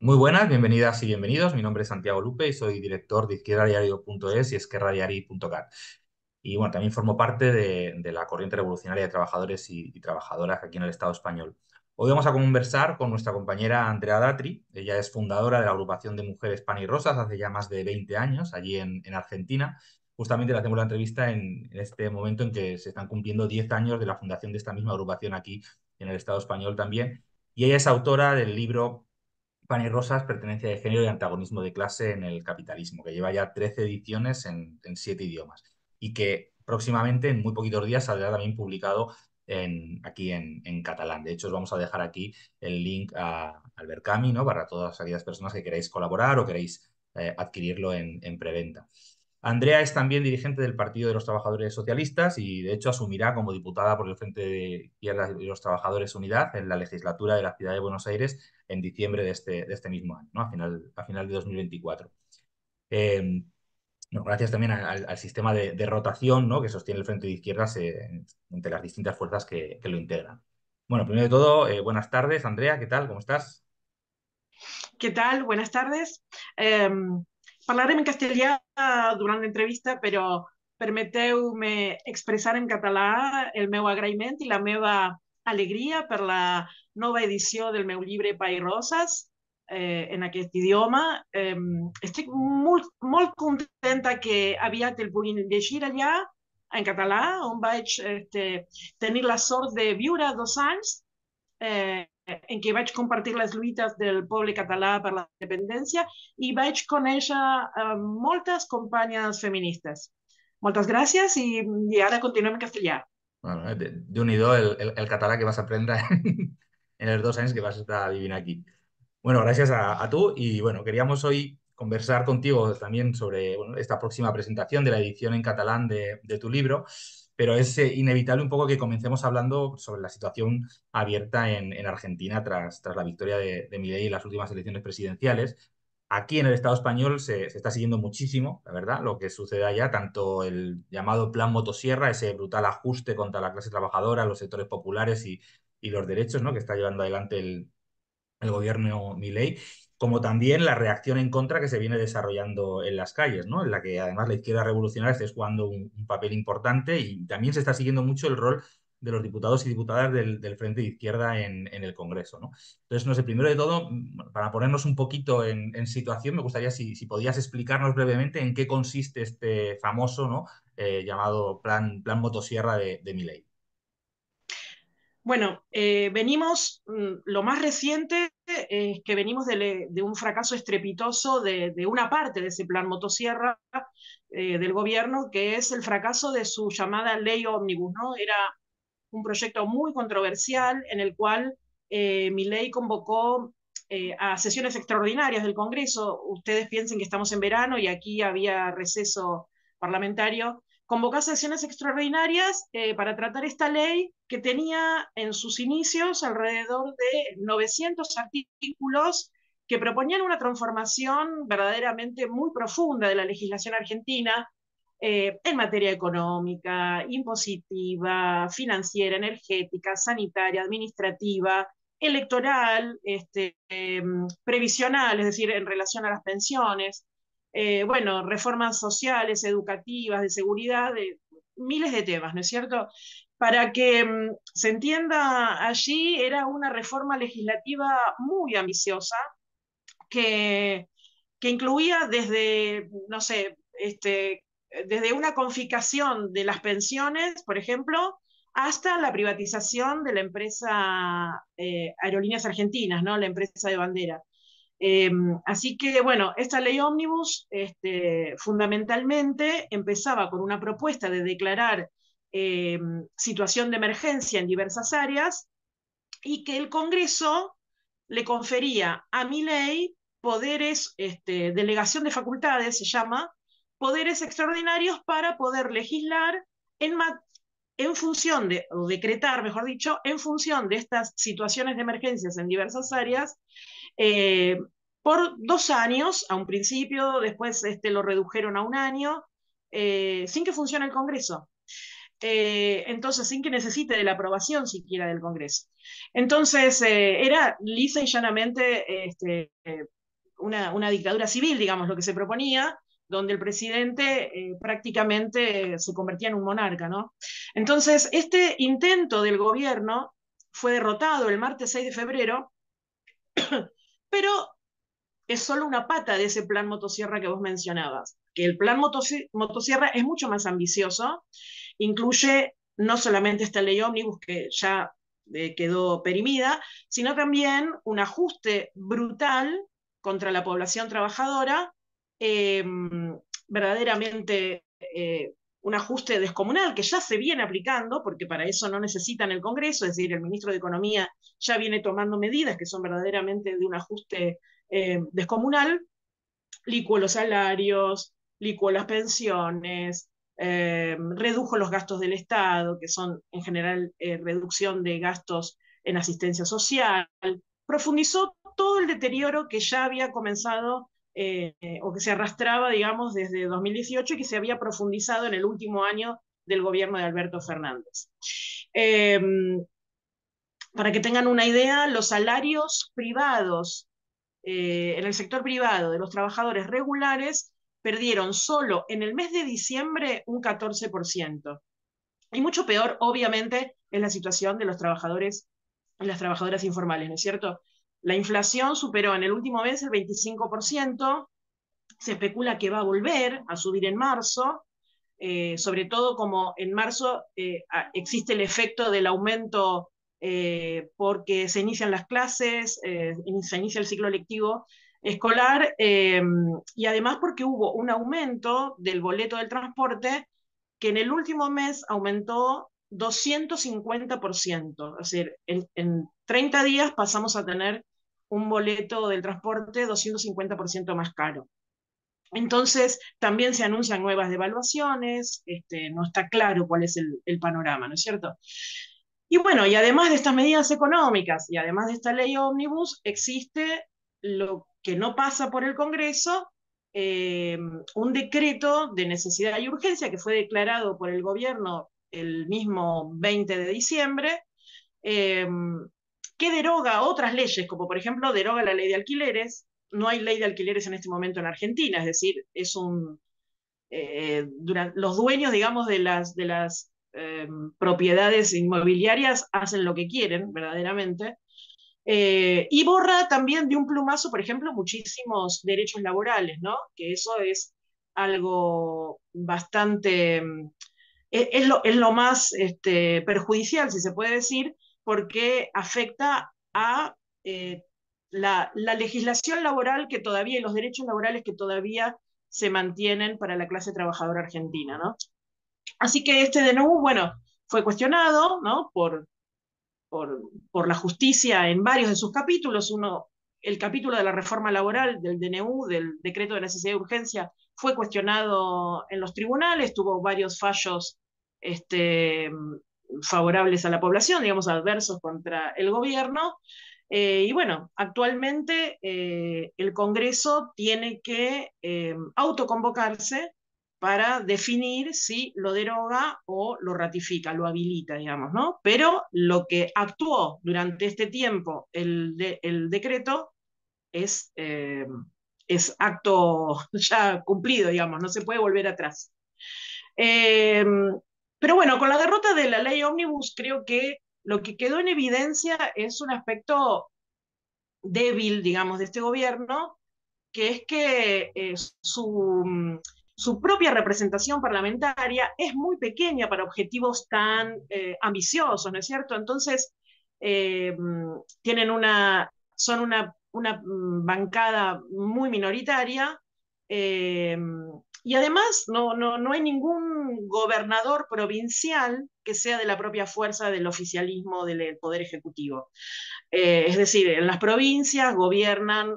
Muy buenas, bienvenidas y bienvenidos. Mi nombre es Santiago Lupe y soy director de izquierdadiario.es y esquerradiari.cat. Y bueno, también formo parte de la corriente revolucionaria de trabajadores y trabajadoras aquí en el Estado español. Hoy vamos a conversar con nuestra compañera Andrea Datri. Ella es fundadora de la agrupación de mujeres Pan y Rosas hace ya más de 20 años, allí en Argentina. Justamente le hacemos la entrevista en este momento en que se están cumpliendo 10 años de la fundación de esta misma agrupación aquí en el Estado español también. Y ella es autora del libro Pan y Rosas, pertenencia de género y antagonismo de clase en el capitalismo, que lleva ya 13 ediciones en 7 idiomas y que próximamente, en muy poquitos días, saldrá también publicado aquí en catalán. De hecho, os vamos a dejar aquí el link al Berkami, ¿no? Para todas aquellas personas que queráis colaborar o queréis adquirirlo en preventa. Andrea es también dirigente del Partido de los Trabajadores Socialistas y, de hecho, asumirá como diputada por el Frente de Izquierda y los Trabajadores Unidad en la legislatura de la Ciudad de Buenos Aires en diciembre de este mismo año, ¿no? A final de 2024. Eh, bueno, gracias también al sistema de rotación, ¿no? Que sostiene el Frente de Izquierdas entre las distintas fuerzas que lo integran. Bueno, primero de todo, buenas tardes, Andrea, ¿qué tal? ¿Cómo estás? Què tal? Buenas tardes. Eh, Parlarem en castellà durant l'entrevista, però permeteu-me expressar en català el meu agraïment i la meva alegria per la nova edició del meu llibre Pa i Roses en aquest idioma. Estic molt contenta que aviat el puguin llegir allà en català, on vaig tenir la sort de viure 2 anys en què vaig compartir les lluites del poble català per la independència i vaig conèixer moltes companyes feministes. Moltes gràcies i ara continuem en castellà. Bueno, de unido el catalán que vas a aprender en los 2 años que vas a estar viviendo aquí. Bueno, gracias a tú y bueno, queríamos hoy conversar contigo también sobre bueno, esta próxima presentación de la edición en catalán de tu libro, pero es inevitable un poco que comencemos hablando sobre la situación abierta en Argentina tras la victoria de Milei en las últimas elecciones presidenciales. Aquí en el Estado español se está siguiendo muchísimo, la verdad, lo que sucede allá, tanto el llamado Plan Motosierra, ese brutal ajuste contra la clase trabajadora, los sectores populares y los derechos, ¿no? Que está llevando adelante el gobierno Milei, como también la reacción en contra que se viene desarrollando en las calles, ¿no? En la que además la izquierda revolucionaria está jugando un papel importante y también se está siguiendo mucho el rol de los diputados y diputadas del Frente de Izquierda en el Congreso, ¿no? Entonces, no sé, primero de todo, para ponernos un poquito en situación, me gustaría si podías explicarnos brevemente en qué consiste este famoso, ¿no? Llamado plan Motosierra de Milei. Bueno, venimos, lo más reciente es que venimos de un fracaso estrepitoso de una parte de ese plan motosierra del gobierno, que es el fracaso de su llamada ley ómnibus, ¿no? Era un proyecto muy controversial en el cual Milei convocó a sesiones extraordinarias del Congreso. Ustedes piensen que estamos en verano y aquí había receso parlamentario. Convocó a sesiones extraordinarias para tratar esta ley que tenía en sus inicios alrededor de 900 artículos que proponían una transformación verdaderamente muy profunda de la legislación argentina, en materia económica, impositiva, financiera, energética, sanitaria, administrativa, electoral, previsional, es decir, en relación a las pensiones, bueno, reformas sociales, educativas, de seguridad, de miles de temas, ¿no es cierto? Para que se entienda, allí era una reforma legislativa muy ambiciosa que, que incluía desde, no sé, desde una confiscación de las pensiones, por ejemplo, hasta la privatización de la empresa Aerolíneas Argentinas, ¿no? La empresa de bandera. Así que, bueno, esta ley ómnibus fundamentalmente empezaba con una propuesta de declarar eh, situación de emergencia en diversas áreas y que el Congreso le confería a mi ley poderes, delegación de facultades se llama, poderes extraordinarios para poder legislar en, en función de, o decretar, mejor dicho, en función de estas situaciones de emergencias en diversas áreas, eh, por 2 años a un principio, después lo redujeron a un año, sin que funcione el Congreso. entonces sin que necesite de la aprobación siquiera del Congreso. Entonces, era lisa y llanamente una dictadura civil, digamos, lo que se proponía, donde el presidente prácticamente se convertía en un monarca, ¿no? Entonces, este intento del gobierno fue derrotado el martes 6 de febrero, pero es solo una pata de ese plan motosierra que vos mencionabas, que el plan motosierra es mucho más ambicioso, incluye no solamente esta ley ómnibus que ya quedó perimida, sino también un ajuste brutal contra la población trabajadora, eh, verdaderamente un ajuste descomunal que ya se viene aplicando, porque para eso no necesitan el Congreso, es decir, el ministro de Economía ya viene tomando medidas que son verdaderamente de un ajuste descomunal, licuó los salarios, licuó las pensiones, redujo los gastos del Estado, que son en general reducción de gastos en asistencia social, profundizó todo el deterioro que ya había comenzado o que se arrastraba, digamos, desde 2018 y que se había profundizado en el último año del gobierno de Alberto Fernández. Eh, para que tengan una idea, los salarios privados en el sector privado de los trabajadores regulares perdieron solo en el mes de diciembre un 14%. Y mucho peor, obviamente, es la situación de los trabajadores y las trabajadoras informales, ¿no es cierto? La inflación superó en el último mes el 25%, se especula que va a volver a subir en marzo, sobre todo como en marzo existe el efecto del aumento porque se inician las clases, se inicia el ciclo lectivo escolar y además porque hubo un aumento del boleto del transporte que en el último mes aumentó 250%. Es decir, en 30 días pasamos a tener un boleto del transporte 250% más caro. Entonces, también se anuncian nuevas devaluaciones, no está claro cuál es el panorama, ¿no es cierto? Y bueno, y además de estas medidas económicas y además de esta ley ómnibus, existe lo que no pasa por el Congreso, un decreto de necesidad y urgencia que fue declarado por el gobierno el mismo 20 de diciembre, eh, que deroga otras leyes, como por ejemplo deroga la ley de alquileres. No hay ley de alquileres en este momento en Argentina, es decir, es los dueños, digamos, de las propiedades inmobiliarias hacen lo que quieren, verdaderamente, y borra también de un plumazo, por ejemplo, muchísimos derechos laborales, ¿no? Que eso es algo bastante es lo más perjudicial, si se puede decir, porque afecta a la legislación laboral que todavía y los derechos laborales que todavía se mantienen para la clase trabajadora argentina, ¿no? Así que este DNU, bueno, fue cuestionado, ¿no? por, por la justicia en varios de sus capítulos. El capítulo de la reforma laboral del DNU, del decreto de necesidad y urgencia, fue cuestionado en los tribunales, tuvo varios fallos favorables a la población, digamos, adversos contra el gobierno. Y bueno, actualmente el Congreso tiene que autoconvocarse para definir si lo deroga o lo ratifica, lo habilita, digamos, ¿no? Pero lo que actuó durante este tiempo el decreto es, eh, es acto ya cumplido, digamos, no se puede volver atrás. Eh, pero bueno, con la derrota de la ley Omnibus creo que lo que quedó en evidencia es un aspecto débil, digamos, de este gobierno, que es que su propia representación parlamentaria es muy pequeña para objetivos tan ambiciosos, ¿no es cierto? Entonces, eh, tienen son una bancada muy minoritaria eh, y además no hay ningún gobernador provincial que sea de la propia fuerza del oficialismo del Poder Ejecutivo. Es decir, en las provincias gobiernan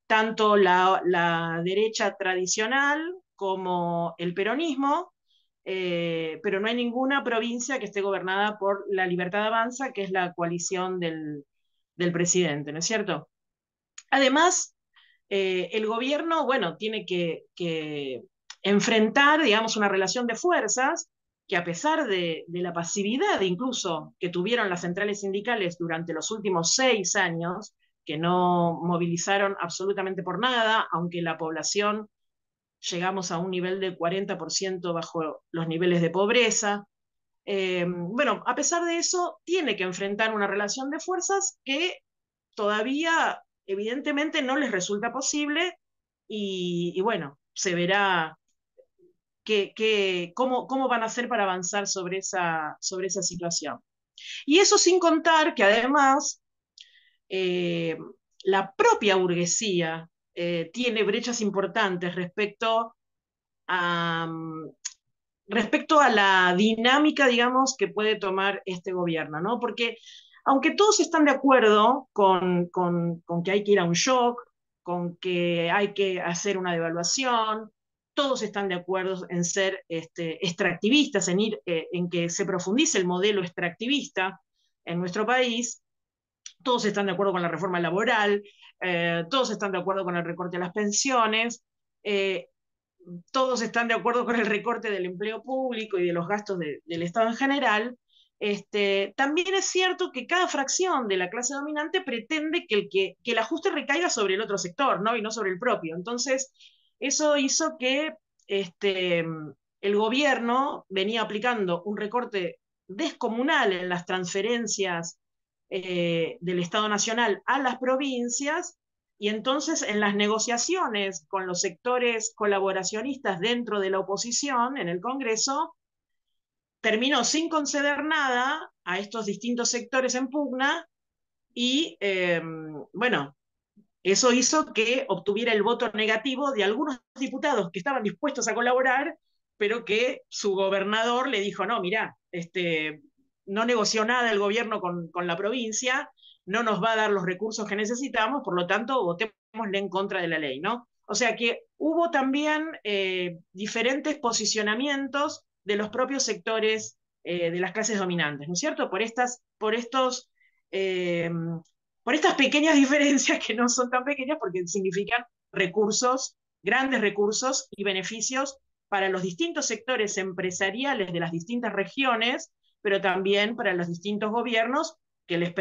tanto la derecha tradicional como el peronismo, pero no hay ninguna provincia que esté gobernada por la Libertad Avanza, que es la coalición del presidente, ¿no es cierto? Además, el gobierno, bueno, tiene que enfrentar, digamos, una relación de fuerzas que a pesar de la pasividad incluso que tuvieron las centrales sindicales durante los últimos 6 años, que no movilizaron absolutamente por nada, aunque la población llegamos a un nivel del 40% bajo los niveles de pobreza. Bueno, a pesar de eso, tiene que enfrentar una relación de fuerzas que todavía evidentemente no les resulta posible y bueno, se verá cómo van a hacer para avanzar sobre esa situación. Y eso sin contar que además eh, la propia burguesía tiene brechas importantes a, respecto a la dinámica, digamos, que puede tomar este gobierno, ¿no? Porque aunque todos están de acuerdo con que hay que ir a un shock, con que hay que hacer una devaluación, todos están de acuerdo en ser extractivistas, en que se profundice el modelo extractivista en nuestro país, todos están de acuerdo con la reforma laboral, todos están de acuerdo con el recorte a las pensiones, eh, todos están de acuerdo con el recorte del empleo público y de los gastos del Estado en general. También es cierto que cada fracción de la clase dominante pretende que el ajuste recaiga sobre el otro sector, ¿no? Y no sobre el propio. Entonces, eso hizo que este, el gobierno venía aplicando un recorte descomunal en las transferencias del Estado Nacional a las provincias, y entonces en las negociaciones con los sectores colaboracionistas dentro de la oposición en el Congreso, terminó sin conceder nada a estos distintos sectores en pugna y, bueno, eso hizo que obtuviera el voto negativo de algunos diputados que estaban dispuestos a colaborar, pero que su gobernador le dijo, no, mira, no negoció nada el gobierno con la provincia, no nos va a dar los recursos que necesitamos, por lo tanto, votémosle en contra de la ley, ¿no? O sea que hubo también diferentes posicionamientos de los propios sectores de las clases dominantes, ¿no es cierto? Eh, por estas pequeñas diferencias que no son tan pequeñas porque significan recursos, grandes recursos y beneficios para los distintos sectores empresariales de las distintas regiones, pero también para los distintos gobiernos que les,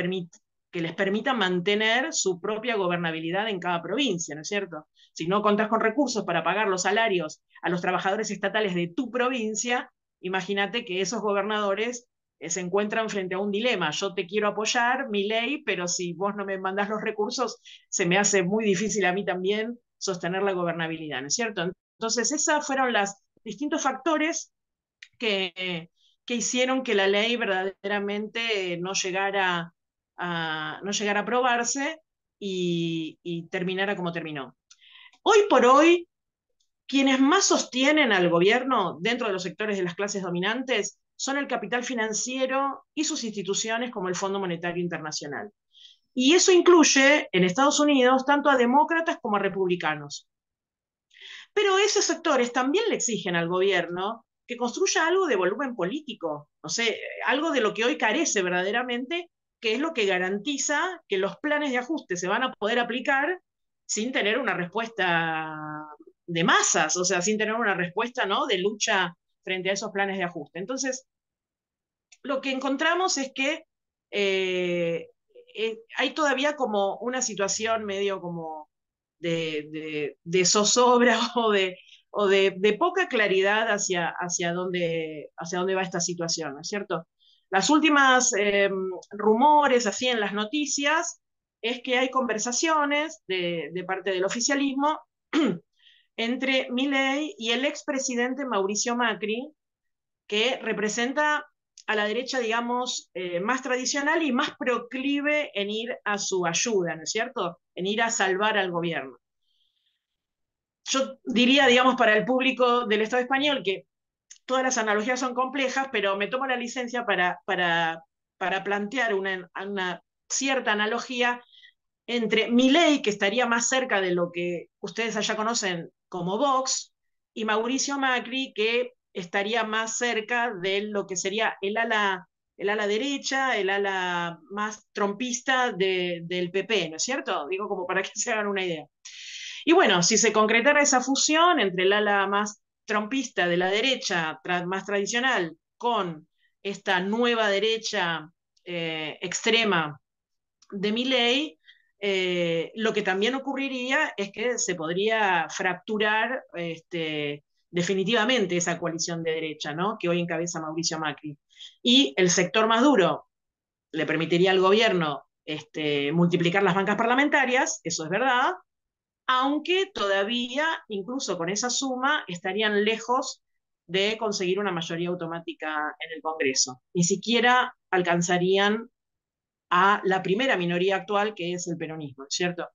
que les permita mantener su propia gobernabilidad en cada provincia, ¿no es cierto? Si no contás con recursos para pagar los salarios a los trabajadores estatales de tu provincia, imagínate que esos gobernadores se encuentran frente a un dilema. Yo te quiero apoyar, mi ley, pero si vos no me mandás los recursos, se me hace muy difícil a mí también sostener la gobernabilidad, ¿no es cierto? Entonces, esos fueron los distintos factores que hicieron que la ley verdaderamente no llegara a aprobarse y terminara como terminó. Hoy por hoy, quienes más sostienen al gobierno dentro de los sectores de las clases dominantes son el capital financiero y sus instituciones como el Fondo Monetario Internacional. Y eso incluye en Estados Unidos tanto a demócratas como a republicanos. Pero esos sectores también le exigen al gobierno que construya algo de volumen político, no sé, algo de lo que hoy carece verdaderamente, que es lo que garantiza que los planes de ajuste se van a poder aplicar sin tener una respuesta de masas, o sea, sin tener una respuesta, ¿no?, de lucha frente a esos planes de ajuste. Entonces, lo que encontramos es que hay todavía como una situación medio como de zozobra o de poca claridad hacia dónde va esta situación, ¿no es cierto? Las últimas rumores así en las noticias es que hay conversaciones de parte del oficialismo entre Milei y el expresidente Mauricio Macri, que representa a la derecha, digamos, más tradicional y más proclive en ir a su ayuda, ¿no es cierto? En ir a salvar al gobierno. Yo diría, digamos, para el público del Estado español que todas las analogías son complejas, pero me tomo la licencia para plantear una cierta analogía entre Milei, que estaría más cerca de lo que ustedes allá conocen como Vox, y Mauricio Macri, que estaría más cerca de lo que sería el ala derecha, el ala más trompista del PP, ¿no es cierto? Digo como para que se hagan una idea. Y bueno, si se concretara esa fusión entre el ala más trompista de la derecha, más tradicional, con esta nueva derecha extrema de Milei, lo que también ocurriría es que se podría fracturar definitivamente esa coalición de derecha, ¿no? Que hoy encabeza Mauricio Macri. Y el sector más duro le permitiría al gobierno multiplicar las bancas parlamentarias, eso es verdad, aunque todavía, incluso con esa suma, estarían lejos de conseguir una mayoría automática en el Congreso. Ni siquiera alcanzarían a la primera minoría actual, que es el peronismo, ¿cierto?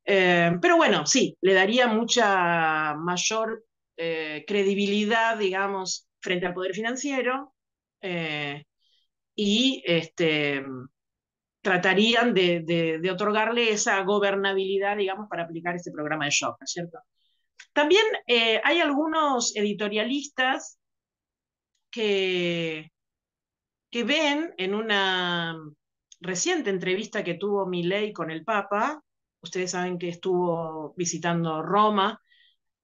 Pero bueno, sí, le daría mucha mayor credibilidad, digamos, frente al poder financiero eh, y tratarían de otorgarle esa gobernabilidad, digamos, para aplicar este programa de shock, ¿cierto? También hay algunos editorialistas que, que ven en una reciente entrevista que tuvo Milei con el Papa, ustedes saben que estuvo visitando Roma,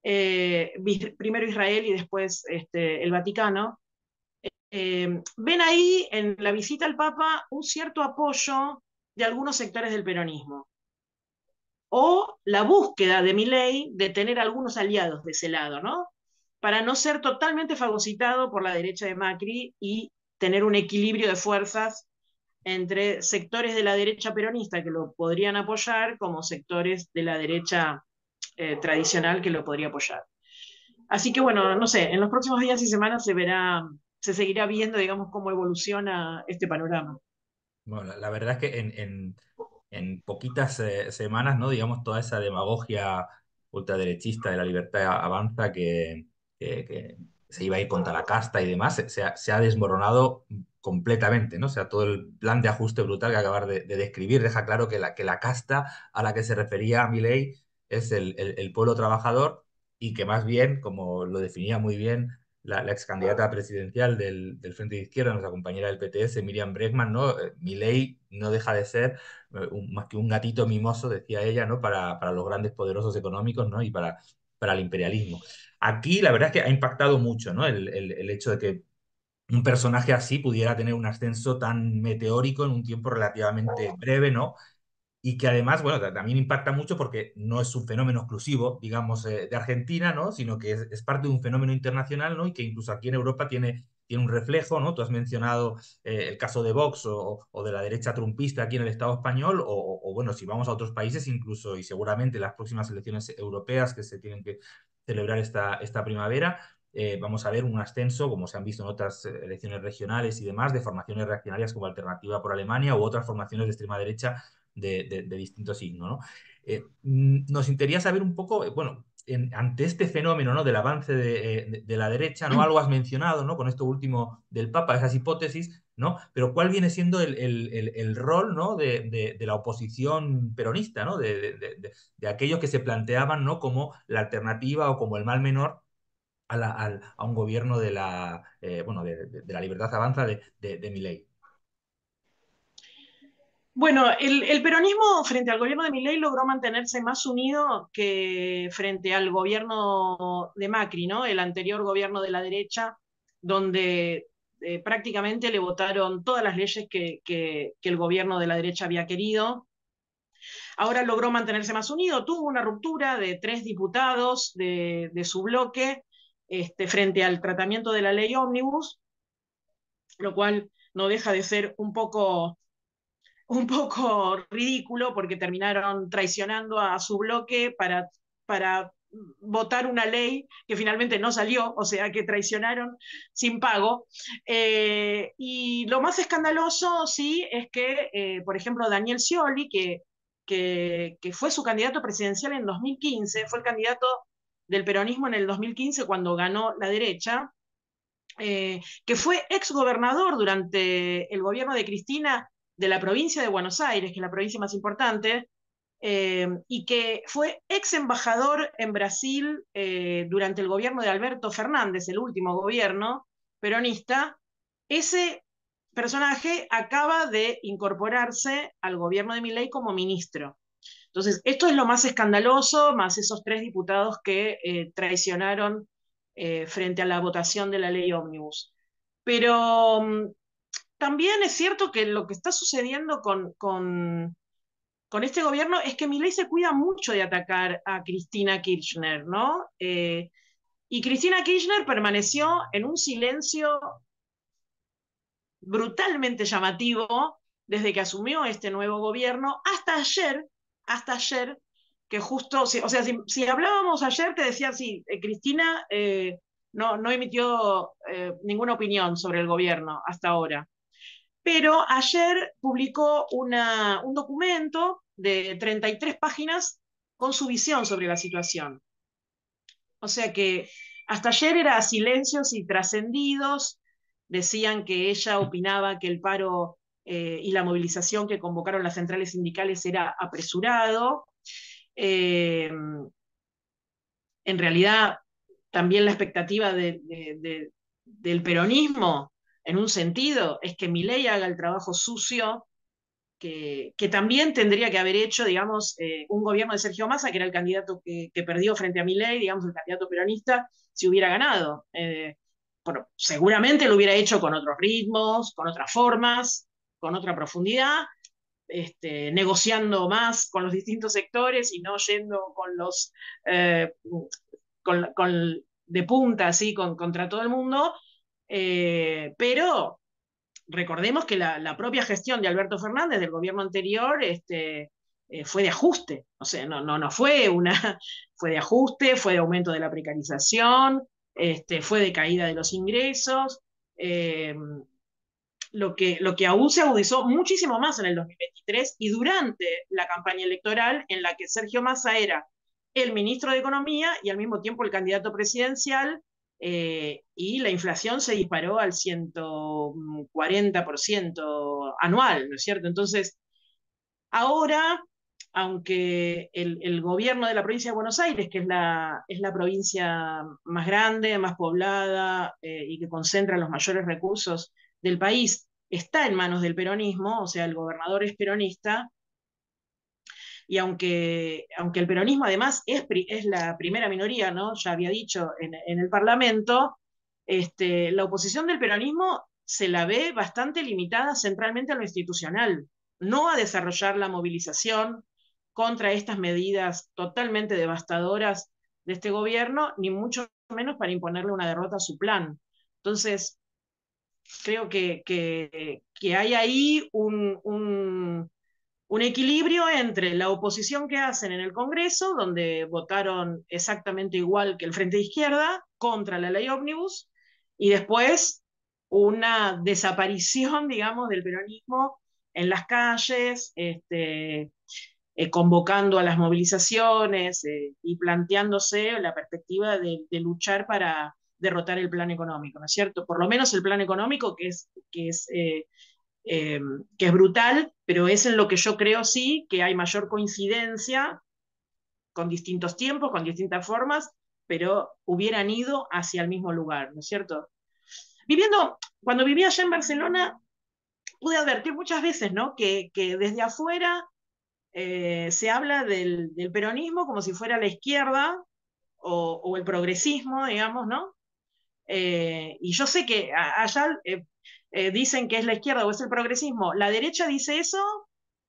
primero Israel y después el Vaticano, ven ahí en la visita al Papa un cierto apoyo de algunos sectores del peronismo, o la búsqueda de Milei de tener algunos aliados de ese lado, ¿no? Para no ser totalmente fagocitado por la derecha de Macri y tener un equilibrio de fuerzas entre sectores de la derecha peronista que lo podrían apoyar como sectores de la derecha tradicional que lo podría apoyar. Así que bueno, no sé, en los próximos días y semanas se verá, se seguirá viendo, digamos, cómo evoluciona este panorama. Bueno, la verdad es que en poquitas semanas, ¿no? Digamos, toda esa demagogia ultraderechista de la libertad avanza que se iba a ir contra la casta y demás, se ha desmoronado completamente, ¿no? O sea, todo el plan de ajuste brutal que acabar de describir deja claro que la casta a la que se refería Milei es el pueblo trabajador y que más bien, como lo definía muy bien la ex candidata presidencial del Frente de Izquierda, nuestra compañera del PTS, Miriam Bregman, ¿no? Milei no deja de ser más que un gatito mimoso, decía ella, ¿no? Para los grandes poderosos económicos, ¿no? Y para el imperialismo. Aquí la verdad es que ha impactado mucho, ¿no? El hecho de que un personaje así pudiera tener un ascenso tan meteórico en un tiempo relativamente breve, ¿no? Y que además, bueno, también impacta mucho porque no es un fenómeno exclusivo, digamos, de Argentina, ¿no? Sino que es parte de un fenómeno internacional, ¿no? Y que incluso aquí en Europa tiene un reflejo, ¿no? Tú has mencionado el caso de Vox o de la derecha trumpista aquí en el Estado español, bueno, si vamos a otros países, incluso y seguramente las próximas elecciones europeas que se tienen que celebrar esta primavera, vamos a ver un ascenso, como se han visto en otras elecciones regionales y demás, de formaciones reaccionarias como Alternativa por Alemania u otras formaciones de extrema derecha de distinto signo, ¿no? Nos interesaría saber un poco, bueno, ante este fenómeno, ¿no? Del avance de la derecha, ¿no? Algo has mencionado, ¿no? Con esto último del Papa, esas hipótesis, ¿no? Pero ¿cuál viene siendo el rol, ¿no? De la oposición peronista, ¿no? De aquellos que se planteaban, ¿no? Como la alternativa o como el mal menor a un gobierno bueno, de la libertad avanza de Milei. Bueno, el peronismo frente al gobierno de Milei logró mantenerse más unido que frente al gobierno de Macri, ¿no? El anterior gobierno de la derecha, donde prácticamente le votaron todas las leyes que el gobierno de la derecha había querido. Ahora logró mantenerse más unido, tuvo una ruptura de 3 diputados de su bloque frente al tratamiento de la ley ómnibus, lo cual no deja de ser un poco ridículo porque terminaron traicionando a su bloque para votar una ley que finalmente no salió, o sea que traicionaron sin pago. Y lo más escandaloso, sí, es que, por ejemplo, Daniel Scioli, que fue su candidato presidencial en 2015, fue el candidato del peronismo en el 2015 cuando ganó la derecha, que fue exgobernador durante el gobierno de Cristina de la provincia de Buenos Aires, que es la provincia más importante, y que fue ex embajador en Brasil durante el gobierno de Alberto Fernández, el último gobierno peronista. Ese personaje acaba de incorporarse al gobierno de Milei como ministro. Entonces, esto es lo más escandaloso, más esos 3 diputados que traicionaron frente a la votación de la ley ómnibus. Pero también es cierto que lo que está sucediendo con este gobierno es que Milei se cuida mucho de atacar a Cristina Kirchner, ¿no? Y Cristina Kirchner permaneció en un silencio brutalmente llamativo desde que asumió este nuevo gobierno hasta ayer, que justo, o sea, si hablábamos ayer, te decía, sí, Cristina no emitió ninguna opinión sobre el gobierno hasta ahora. Pero ayer publicó un documento de 33 páginas con su visión sobre la situación. O sea que hasta ayer era silencios y trascendidos, decían que ella opinaba que el paro y la movilización que convocaron las centrales sindicales era apresurado. Eh, en realidad, también la expectativa del peronismo, en un sentido, es que Milei haga el trabajo sucio que también tendría que haber hecho, digamos, un gobierno de Sergio Massa, que era el candidato que perdió frente a Milei, digamos, el candidato peronista, si hubiera ganado. Bueno, seguramente lo hubiera hecho con otros ritmos, con otras formas, con otra profundidad, negociando más con los distintos sectores y no yendo con los eh, de punta, así, contra todo el mundo. Pero recordemos que la propia gestión de Alberto Fernández del gobierno anterior fue de ajuste, o sea, no fue fue de ajuste, fue de aumento de la precarización, fue de caída de los ingresos, eh, lo que aún se agudizó muchísimo más en el 2023 y durante la campaña electoral en la que Sergio Massa era el ministro de Economía y al mismo tiempo el candidato presidencial, y la inflación se disparó al 140% anual, ¿no es cierto? Entonces, ahora, aunque el gobierno de la provincia de Buenos Aires, que es la provincia más grande, más poblada y que concentra los mayores recursos del país, está en manos del peronismo, o sea, el gobernador es peronista, y aunque el peronismo además es la primera minoría, ¿no? Ya había dicho en el Parlamento, la oposición del peronismo se la ve bastante limitada centralmente a lo institucional, no a desarrollar la movilización contra estas medidas totalmente devastadoras de este gobierno, ni mucho menos para imponerle una derrota a su plan. Entonces, creo que hay ahí un equilibrio entre la oposición que hacen en el Congreso, donde votaron exactamente igual que el Frente de Izquierda contra la ley ómnibus, y después una desaparición, digamos, del peronismo en las calles, convocando a las movilizaciones y planteándose la perspectiva de luchar para derrotar el plan económico, ¿no es cierto? Por lo menos el plan económico eh, que es brutal, pero es en lo que yo creo sí que hay mayor coincidencia con distintos tiempos, con distintas formas, pero hubieran ido hacia el mismo lugar, ¿no es cierto? Cuando vivía allá en Barcelona, pude advertir muchas veces, ¿no? Que desde afuera se habla del peronismo como si fuera la izquierda o el progresismo, digamos, ¿no? Y yo sé que allá dicen que es la izquierda o es el progresismo. La derecha dice eso,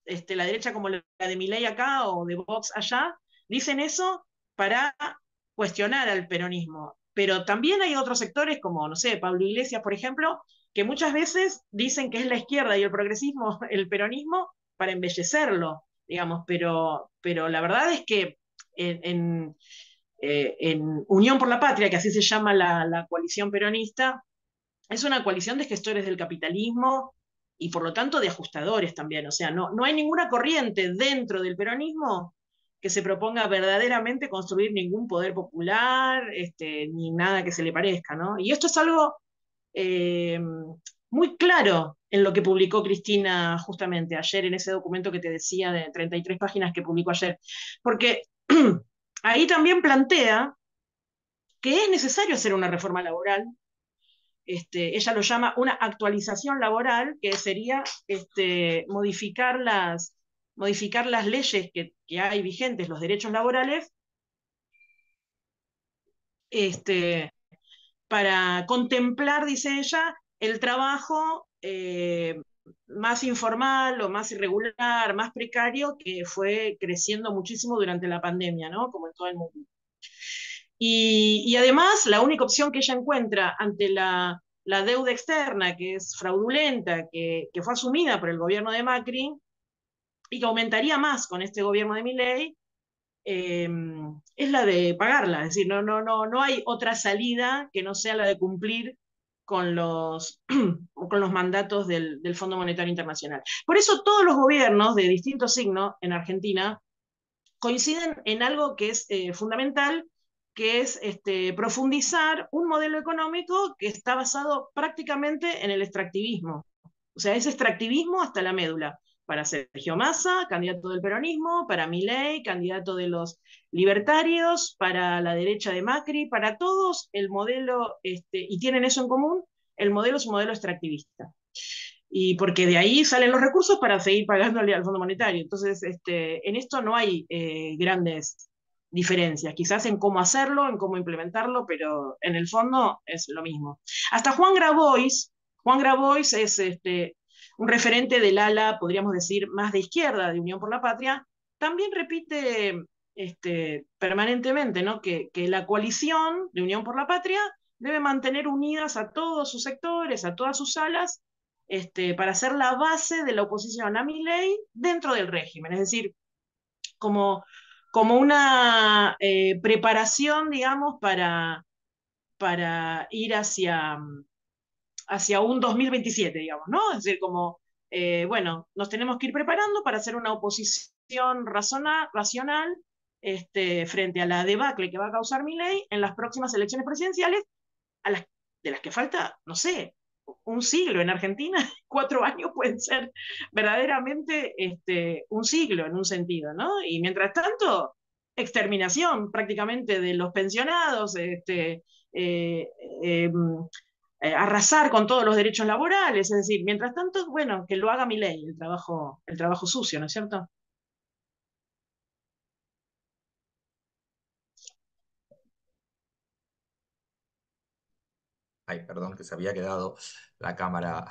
la derecha como la de Milei acá o de Vox allá, dicen eso para cuestionar al peronismo. Pero también hay otros sectores como, no sé, Pablo Iglesias, por ejemplo, que muchas veces dicen que es la izquierda y el progresismo, el peronismo, para embellecerlo, digamos, pero la verdad es que en, en Unión por la Patria, que así se llama la coalición peronista, es una coalición de gestores del capitalismo y por lo tanto de ajustadores también. O sea, no hay ninguna corriente dentro del peronismo que se proponga verdaderamente construir ningún poder popular, ni nada que se le parezca, ¿no? Y esto es algo eh, muy claro en lo que publicó Cristina justamente ayer en ese documento que te decía de 33 páginas que publicó ayer. Porque ahí también plantea que es necesario hacer una reforma laboral. Ella lo llama una actualización laboral, que sería modificar las leyes que hay vigentes, los derechos laborales, este, para contemplar, dice ella, el trabajo más informal o más irregular, más precario, que fue creciendo muchísimo durante la pandemia, ¿no? Como en todo el mundo. Y además, la única opción que ella encuentra ante la deuda externa, que es fraudulenta, que fue asumida por el gobierno de Macri y que aumentaría más con este gobierno de Milei, eh, es la de pagarla. Es decir, no hay otra salida que no sea la de cumplir con con los mandatos del Fondo Monetario Internacional. Por eso todos los gobiernos de distinto signo en Argentina coinciden en algo que es fundamental, que es profundizar un modelo económico que está basado prácticamente en el extractivismo. O sea, es extractivismo hasta la médula. Para Sergio Massa, candidato del peronismo, para Milei, candidato de los libertarios, para la derecha de Macri, para todos el modelo, y tienen eso en común, el modelo es un modelo extractivista y porque de ahí salen los recursos para seguir pagándole al Fondo Monetario. Entonces, en esto no hay grandes diferencias, quizás en cómo hacerlo, en cómo implementarlo, pero en el fondo es lo mismo. Hasta Juan Grabois es un referente del ala, podríamos decir, más de izquierda de Unión por la Patria, también repite permanentemente, ¿no? Que la coalición de Unión por la Patria debe mantener unidas a todos sus sectores, a todas sus alas, para ser la base de la oposición a Milei dentro del régimen, es decir, como, como una preparación, digamos, para ir hacia un 2027, digamos, ¿no? Es decir, como, bueno, nos tenemos que ir preparando para hacer una oposición racional frente a la debacle que va a causar Milei en las próximas elecciones presidenciales, a las, de las que falta, no sé, un siglo en Argentina, 4 años pueden ser verdaderamente un siglo en un sentido, ¿no? Y mientras tanto, exterminación prácticamente de los pensionados, eh, eh, arrasar con todos los derechos laborales, es decir, mientras tanto, bueno, que lo haga mi ley, el trabajo sucio, ¿no es cierto? Ay, perdón, que se había quedado la cámara.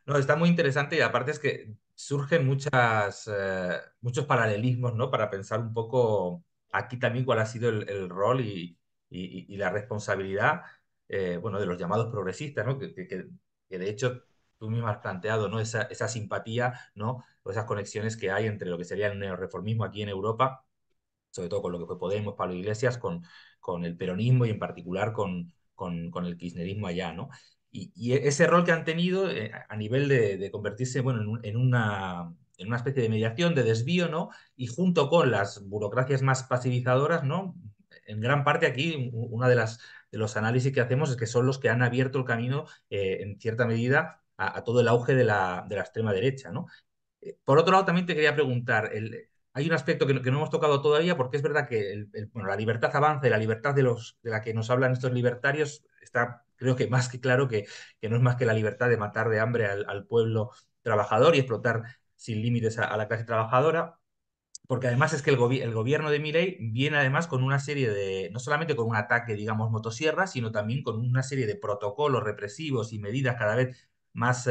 No, está muy interesante y aparte es que surgen muchos paralelismos, ¿no? Para pensar un poco aquí también cuál ha sido el rol y la responsabilidad, bueno, de los llamados progresistas, ¿no? Que de hecho tú mismo has planteado, ¿no? Esa simpatía, ¿no? O esas conexiones que hay entre lo que sería el neorreformismo aquí en Europa, sobre todo con lo que fue Podemos, Pablo Iglesias, con el peronismo y en particular con el kirchnerismo allá, ¿no? Y ese rol que han tenido a nivel de convertirse, bueno, en una especie de mediación, de desvío, ¿no? Y junto con las burocracias más pasivizadoras, ¿no? En gran parte aquí, una de los análisis que hacemos es que son los que han abierto el camino, en cierta medida, a todo el auge de la extrema derecha, ¿no? Por otro lado, también te quería preguntar, hay un aspecto que no hemos tocado todavía, porque es verdad que bueno, la libertad avanza y la libertad de la que nos hablan estos libertarios está, creo que más que claro que no es más que la libertad de matar de hambre al pueblo trabajador y explotar sin límites a la clase trabajadora. Porque además es que el gobierno de Milei viene además con una serie de, no solamente con un ataque, digamos, motosierra, sino también con una serie de protocolos represivos y medidas cada vez más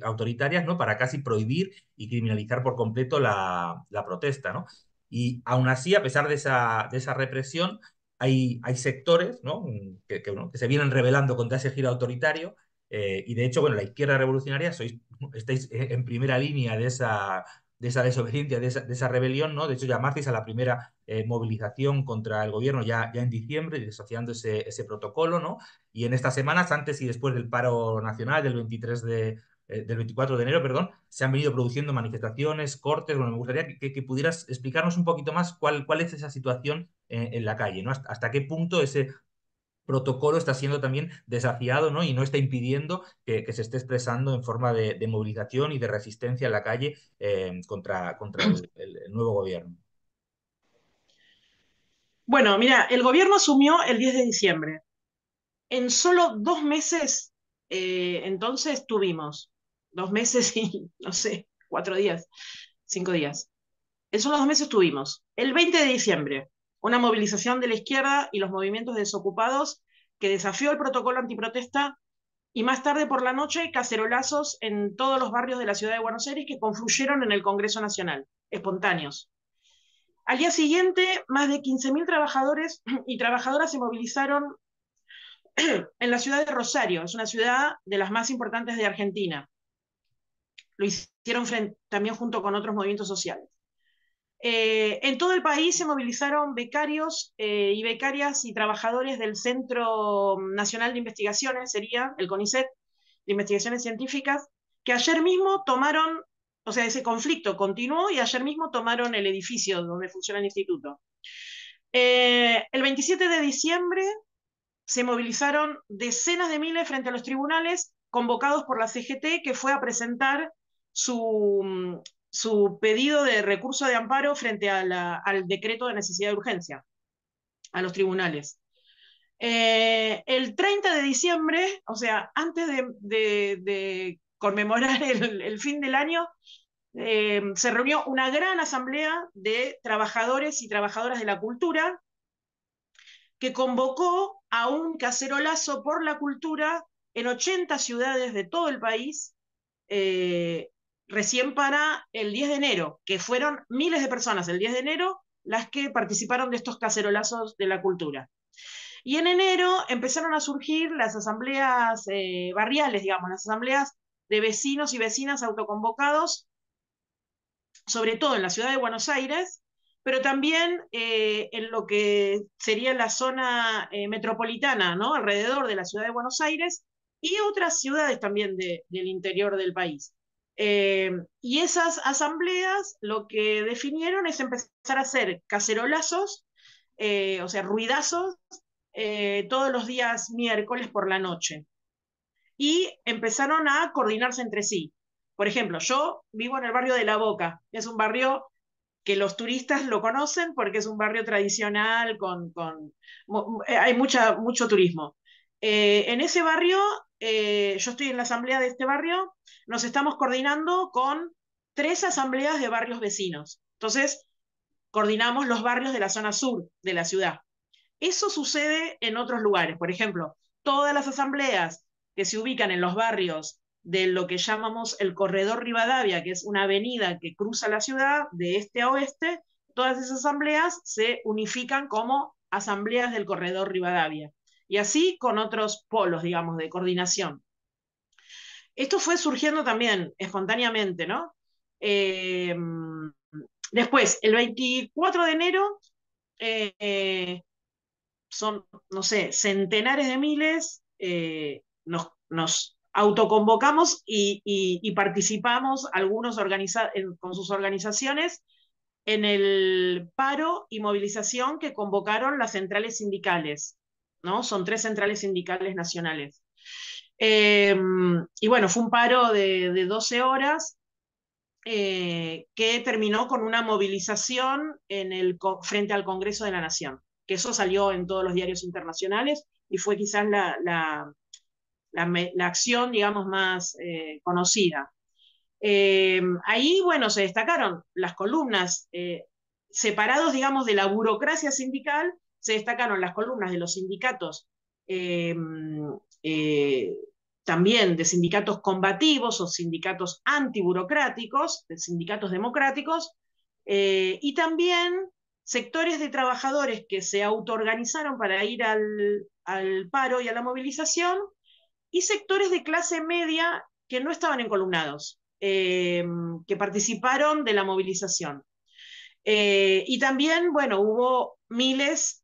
autoritarias, ¿no? Para casi prohibir y criminalizar por completo la protesta, ¿no? Y aún así, a pesar de esa represión, hay sectores, ¿no? Que se vienen rebelando contra ese giro autoritario. Y de hecho, bueno, la izquierda revolucionaria estáis en primera línea de esa desobediencia, de esa rebelión, ¿no? De hecho, llamasteis a la primera movilización contra el gobierno ya en diciembre, desafiando ese protocolo, ¿no? Y en estas semanas, antes y después del paro nacional del 24 de enero, perdón, se han venido produciendo manifestaciones, cortes. Bueno, me gustaría que pudieras explicarnos un poquito más cuál es esa situación en la calle, ¿no? Hasta qué punto ese protocolo está siendo también desafiado, ¿no? Y no está impidiendo que se esté expresando en forma de movilización y de resistencia en la calle, contra el nuevo gobierno. Bueno, mira, el gobierno asumió el 10 de diciembre. En solo 2 meses, entonces tuvimos 2 meses y, no sé, 4 días, 5 días. En solo 2 meses tuvimos el 20 de diciembre una movilización de la izquierda y los movimientos desocupados que desafió el protocolo antiprotesta y más tarde por la noche cacerolazos en todos los barrios de la ciudad de Buenos Aires que confluyeron en el Congreso Nacional, espontáneos. Al día siguiente, más de 15.000 trabajadores y trabajadoras se movilizaron en la ciudad de Rosario, es una ciudad de las más importantes de Argentina. Lo hicieron también junto con otros movimientos sociales. En todo el país se movilizaron becarios y becarias y trabajadores del Centro Nacional de Investigaciones, sería el CONICET, de Investigaciones Científicas, que ayer mismo tomaron, o sea, ese conflicto continuó y ayer mismo tomaron el edificio donde funciona el instituto. El 27 de diciembre se movilizaron decenas de miles frente a los tribunales convocados por la CGT, que fue a presentar su pedido de recurso de amparo frente al decreto de necesidad de urgencia, a los tribunales. El 30 de diciembre, o sea, antes de conmemorar el fin del año, se reunió una gran asamblea de trabajadores y trabajadoras de la cultura que convocó a un cacerolazo por la cultura en 80 ciudades de todo el país, recién para el 10 de enero, que fueron miles de personas el 10 de enero las que participaron de estos cacerolazos de la cultura. Y en enero empezaron a surgir las asambleas barriales, digamos, las asambleas de vecinos y vecinas autoconvocados, sobre todo en la ciudad de Buenos Aires, pero también en lo que sería la zona metropolitana, ¿no? Alrededor de la ciudad de Buenos Aires y otras ciudades también del interior del país. Y esas asambleas lo que definieron es empezar a hacer cacerolazos, o sea, ruidazos, todos los días miércoles por la noche. Y empezaron a coordinarse entre sí. Por ejemplo, yo vivo en el barrio de La Boca, es un barrio que los turistas lo conocen porque es un barrio tradicional, hay mucho turismo. En ese barrio, yo estoy en la asamblea de este barrio, nos estamos coordinando con 3 asambleas de barrios vecinos. Entonces, coordinamos los barrios de la zona sur de la ciudad. Eso sucede en otros lugares. Por ejemplo, todas las asambleas que se ubican en los barrios de lo que llamamos el Corredor Rivadavia, que es una avenida que cruza la ciudad de este a oeste, todas esas asambleas se unifican como asambleas del Corredor Rivadavia. Y así con otros polos, digamos, de coordinación. Esto fue surgiendo también espontáneamente, ¿no? Después, el 24 de enero, son, no sé, centenares de miles, nos autoconvocamos y participamos, algunos con sus organizaciones, en el paro y movilización que convocaron las centrales sindicales, ¿no? Son 3 centrales sindicales nacionales. Y bueno, fue un paro de 12 horas que terminó con una movilización frente al Congreso de la Nación, que eso salió en todos los diarios internacionales y fue quizás la acción, digamos, más conocida. Ahí, bueno, se destacaron las columnas, separados, digamos, de la burocracia sindical, se destacaron las columnas de los sindicatos, eh, eh, también de sindicatos combativos o sindicatos antiburocráticos, de sindicatos democráticos, y también sectores de trabajadores que se autoorganizaron para ir al paro y a la movilización, y sectores de clase media que no estaban encolumnados, que participaron de la movilización. Y también, bueno, hubo miles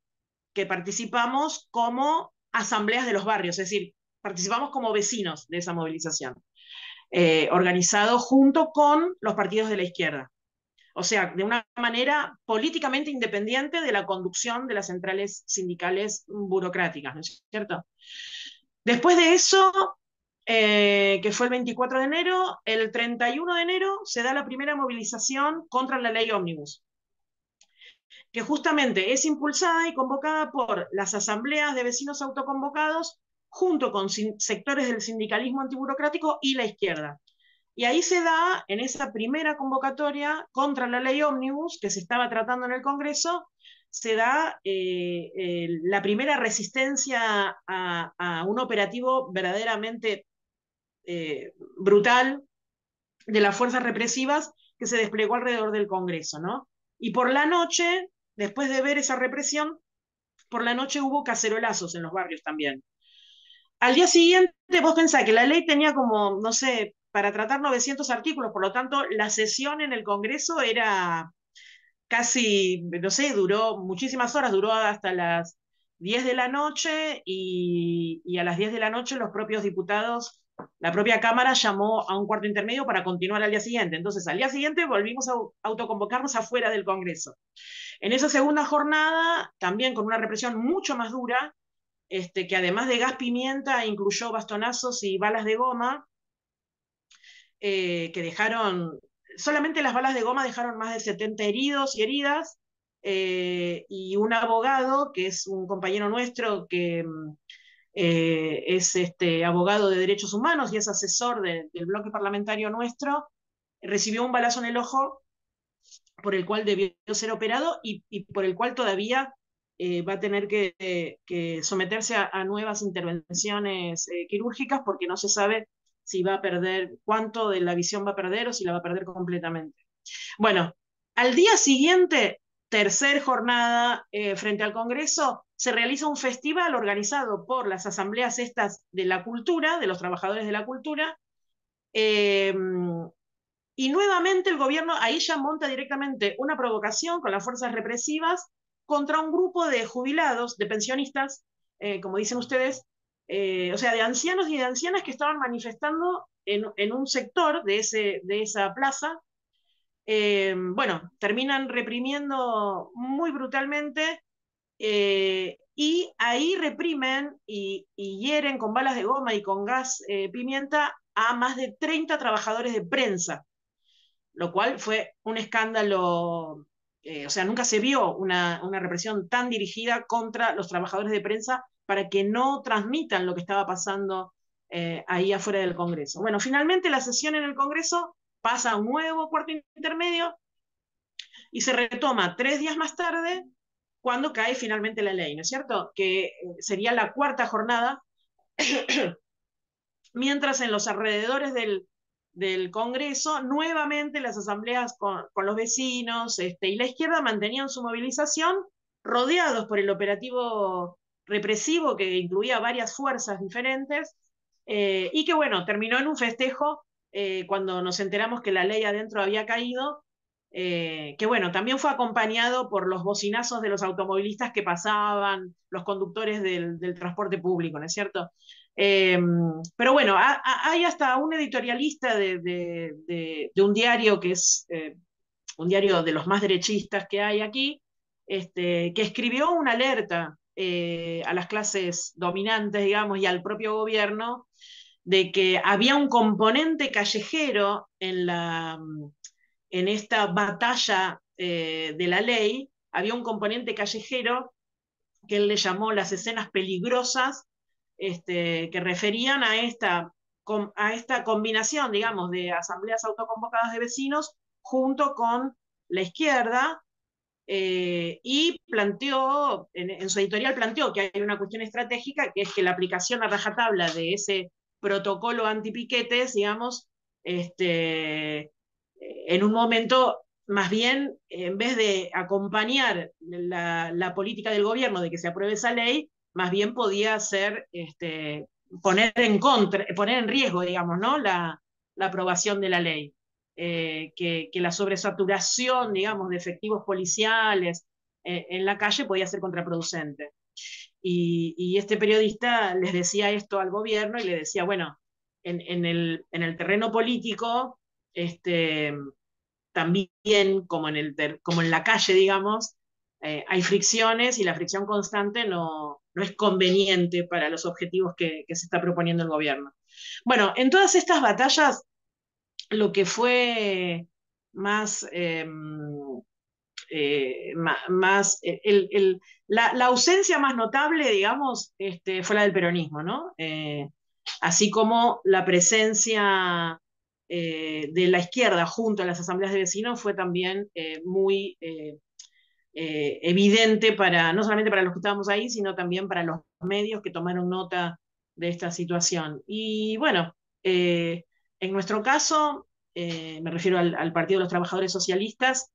que participamos como asambleas de los barrios, es decir, participamos como vecinos de esa movilización, organizado junto con los partidos de la izquierda. O sea, de una manera políticamente independiente de la conducción de las centrales sindicales burocráticas, ¿no es cierto? Después de eso, que fue el 24 de enero, el 31 de enero se da la primera movilización contra la ley ómnibus, que justamente es impulsada y convocada por las asambleas de vecinos autoconvocados junto con sectores del sindicalismo antiburocrático y la izquierda. Y ahí se da, en esa primera convocatoria contra la ley ómnibus que se estaba tratando en el Congreso, se da la primera resistencia a un operativo verdaderamente brutal de las fuerzas represivas que se desplegó alrededor del Congreso, ¿no? Y por la noche, después de ver esa represión, por la noche hubo cacerolazos en los barrios también. Al día siguiente, vos pensás que la ley tenía como, no sé, para tratar 900 artículos, por lo tanto, la sesión en el Congreso era casi, no sé, duró muchísimas horas, duró hasta las 10 de la noche y a las 10 de la noche los propios diputados, la propia Cámara llamó a un cuarto intermedio para continuar al día siguiente. Entonces, al día siguiente volvimos a autoconvocarnos afuera del Congreso. En esa segunda jornada, también con una represión mucho más dura, que además de gas pimienta incluyó bastonazos y balas de goma, que dejaron, solamente las balas de goma dejaron más de 70 heridos y heridas, y un abogado, que es un compañero nuestro, que es abogado de derechos humanos y es asesor del bloque parlamentario nuestro, recibió un balazo en el ojo por el cual debió ser operado y por el cual todavía va a tener que someterse a nuevas intervenciones quirúrgicas porque no se sabe si va a perder, cuánto de la visión va a perder o si la va a perder completamente. Bueno, al día siguiente, tercer jornada frente al Congreso, se realiza un festival organizado por las asambleas estas de la cultura, de los trabajadores de la cultura, eh, y nuevamente el gobierno ahí ya monta directamente una provocación con las fuerzas represivas contra un grupo de jubilados, de pensionistas, como dicen ustedes, o sea, de ancianos y de ancianas que estaban manifestando en un sector de esa plaza. Bueno, terminan reprimiendo muy brutalmente, y ahí reprimen y hieren con balas de goma y con gas pimienta a más de 30 trabajadores de prensa, lo cual fue un escándalo. O sea, nunca se vio una represión tan dirigida contra los trabajadores de prensa para que no transmitan lo que estaba pasando ahí afuera del Congreso. Bueno, finalmente la sesión en el Congreso pasa a un nuevo cuarto intermedio y se retoma 3 días más tarde cuando cae finalmente la ley, ¿no es cierto? Que sería la cuarta jornada, mientras en los alrededores del Congreso, nuevamente las asambleas con los vecinos y la izquierda mantenían su movilización rodeados por el operativo represivo que incluía varias fuerzas diferentes, y que bueno, terminó en un festejo cuando nos enteramos que la ley adentro había caído, que bueno, también fue acompañado por los bocinazos de los automovilistas que pasaban, los conductores del transporte público, ¿no es cierto? Eh, pero bueno, hay hasta un editorialista de un diario que es un diario de los más derechistas que hay aquí, que escribió una alerta a las clases dominantes, digamos, y al propio gobierno, de que había un componente callejero en esta batalla de la ley, había un componente callejero que él le llamó las escenas peligrosas, que referían a esta combinación, digamos, de asambleas autoconvocadas de vecinos junto con la izquierda, y planteó, en su editorial planteó que hay una cuestión estratégica, que es que la aplicación a rajatabla de ese protocolo antipiquetes, digamos, en un momento, más bien, en vez de acompañar la política del gobierno de que se apruebe esa ley, más bien podía ser poner en riesgo, digamos, ¿no? La aprobación de la ley. Que la sobresaturación, digamos, de efectivos policiales en la calle podía ser contraproducente. Y este periodista les decía esto al gobierno y le decía, bueno, en el terreno político, también como en la calle, digamos, hay fricciones y la fricción constante no es conveniente para los objetivos que se está proponiendo el gobierno. Bueno, en todas estas batallas, lo que fue más, más la ausencia más notable, digamos, fue la del peronismo, ¿no? Así como la presencia de la izquierda junto a las asambleas de vecinos fue también muy evidente para, no solamente para los que estábamos ahí, sino también para los medios que tomaron nota de esta situación. Y bueno, en nuestro caso, me refiero al Partido de los Trabajadores Socialistas,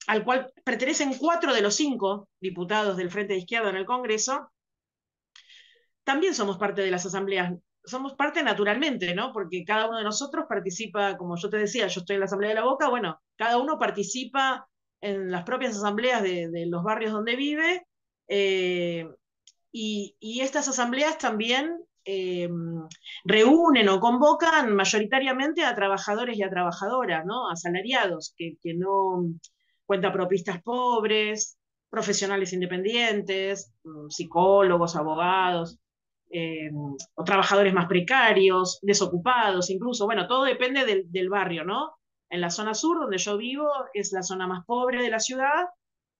al cual pertenecen 4 de los 5 diputados del Frente de Izquierda en el Congreso, también somos parte de las asambleas, somos parte naturalmente, ¿no? Porque cada uno de nosotros participa, como yo te decía, yo estoy en la Asamblea de la Boca, bueno, cada uno participa en las propias asambleas de los barrios donde vive, eh, y estas asambleas también reúnen o convocan mayoritariamente a trabajadores y a trabajadoras, ¿no? Asalariados, que no cuentapropistas pobres, profesionales independientes, psicólogos, abogados, o trabajadores más precarios, desocupados incluso. Bueno, todo depende del barrio, ¿no? En la zona sur, donde yo vivo, es la zona más pobre de la ciudad,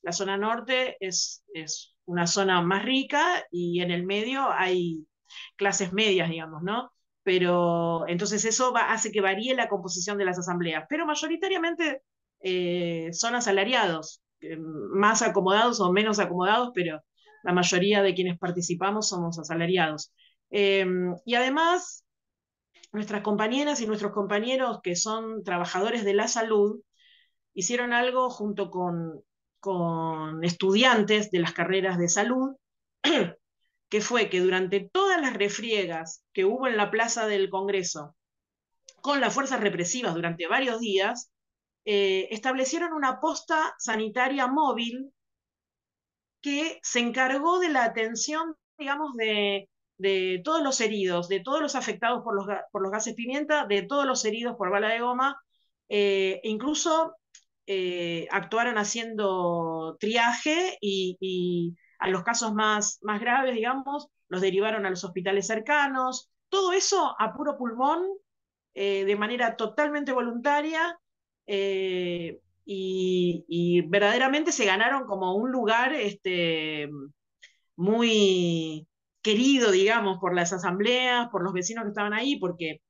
la zona norte es una zona más rica y en el medio hay clases medias, digamos, ¿no? Pero entonces eso hace que varíe la composición de las asambleas, pero mayoritariamente son asalariados, más acomodados o menos acomodados, pero la mayoría de quienes participamos somos asalariados. Y además, nuestras compañeras y nuestros compañeros que son trabajadores de la salud hicieron algo junto con estudiantes de las carreras de salud, que fue que durante todas las refriegas que hubo en la plaza del Congreso, con las fuerzas represivas durante varios días, establecieron una posta sanitaria móvil que se encargó de la atención, digamos, de todos los heridos, de todos los afectados por los gases pimienta, de todos los heridos por bala de goma, incluso actuaron haciendo triaje y a los casos más graves, digamos, los derivaron a los hospitales cercanos. Todo eso a puro pulmón, de manera totalmente voluntaria, y verdaderamente se ganaron como un lugar muy querido, digamos, por las asambleas, por los vecinos que estaban ahí, porque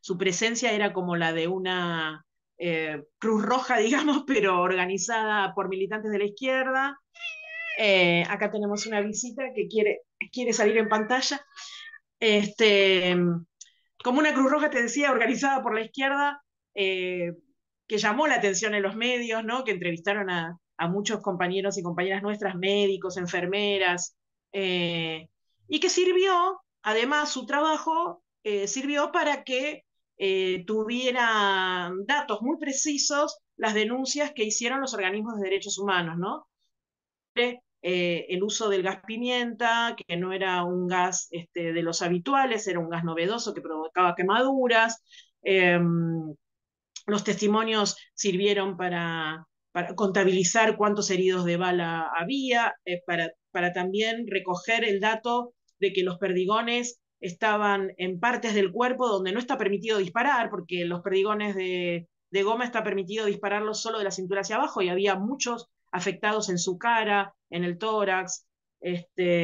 su presencia era como la de una Cruz Roja, digamos, pero organizada por militantes de la izquierda. Acá tenemos una visita que quiere salir en pantalla. Este, como una Cruz Roja, te decía, organizada por la izquierda, eh, que llamó la atención en los medios, ¿no? Que entrevistaron a muchos compañeros y compañeras nuestras, médicos, enfermeras, y que sirvió, además, su trabajo sirvió para que tuvieran datos muy precisos las denuncias que hicieron los organismos de derechos humanos, ¿no? El uso del gas pimienta, que no era un gas de los habituales, era un gas novedoso que provocaba quemaduras. Los testimonios sirvieron para contabilizar cuántos heridos de bala había, para también recoger el dato de que los perdigones estaban en partes del cuerpo donde no está permitido disparar, porque los perdigones de goma está permitido dispararlos solo de la cintura hacia abajo y había muchos afectados en su cara, en el tórax.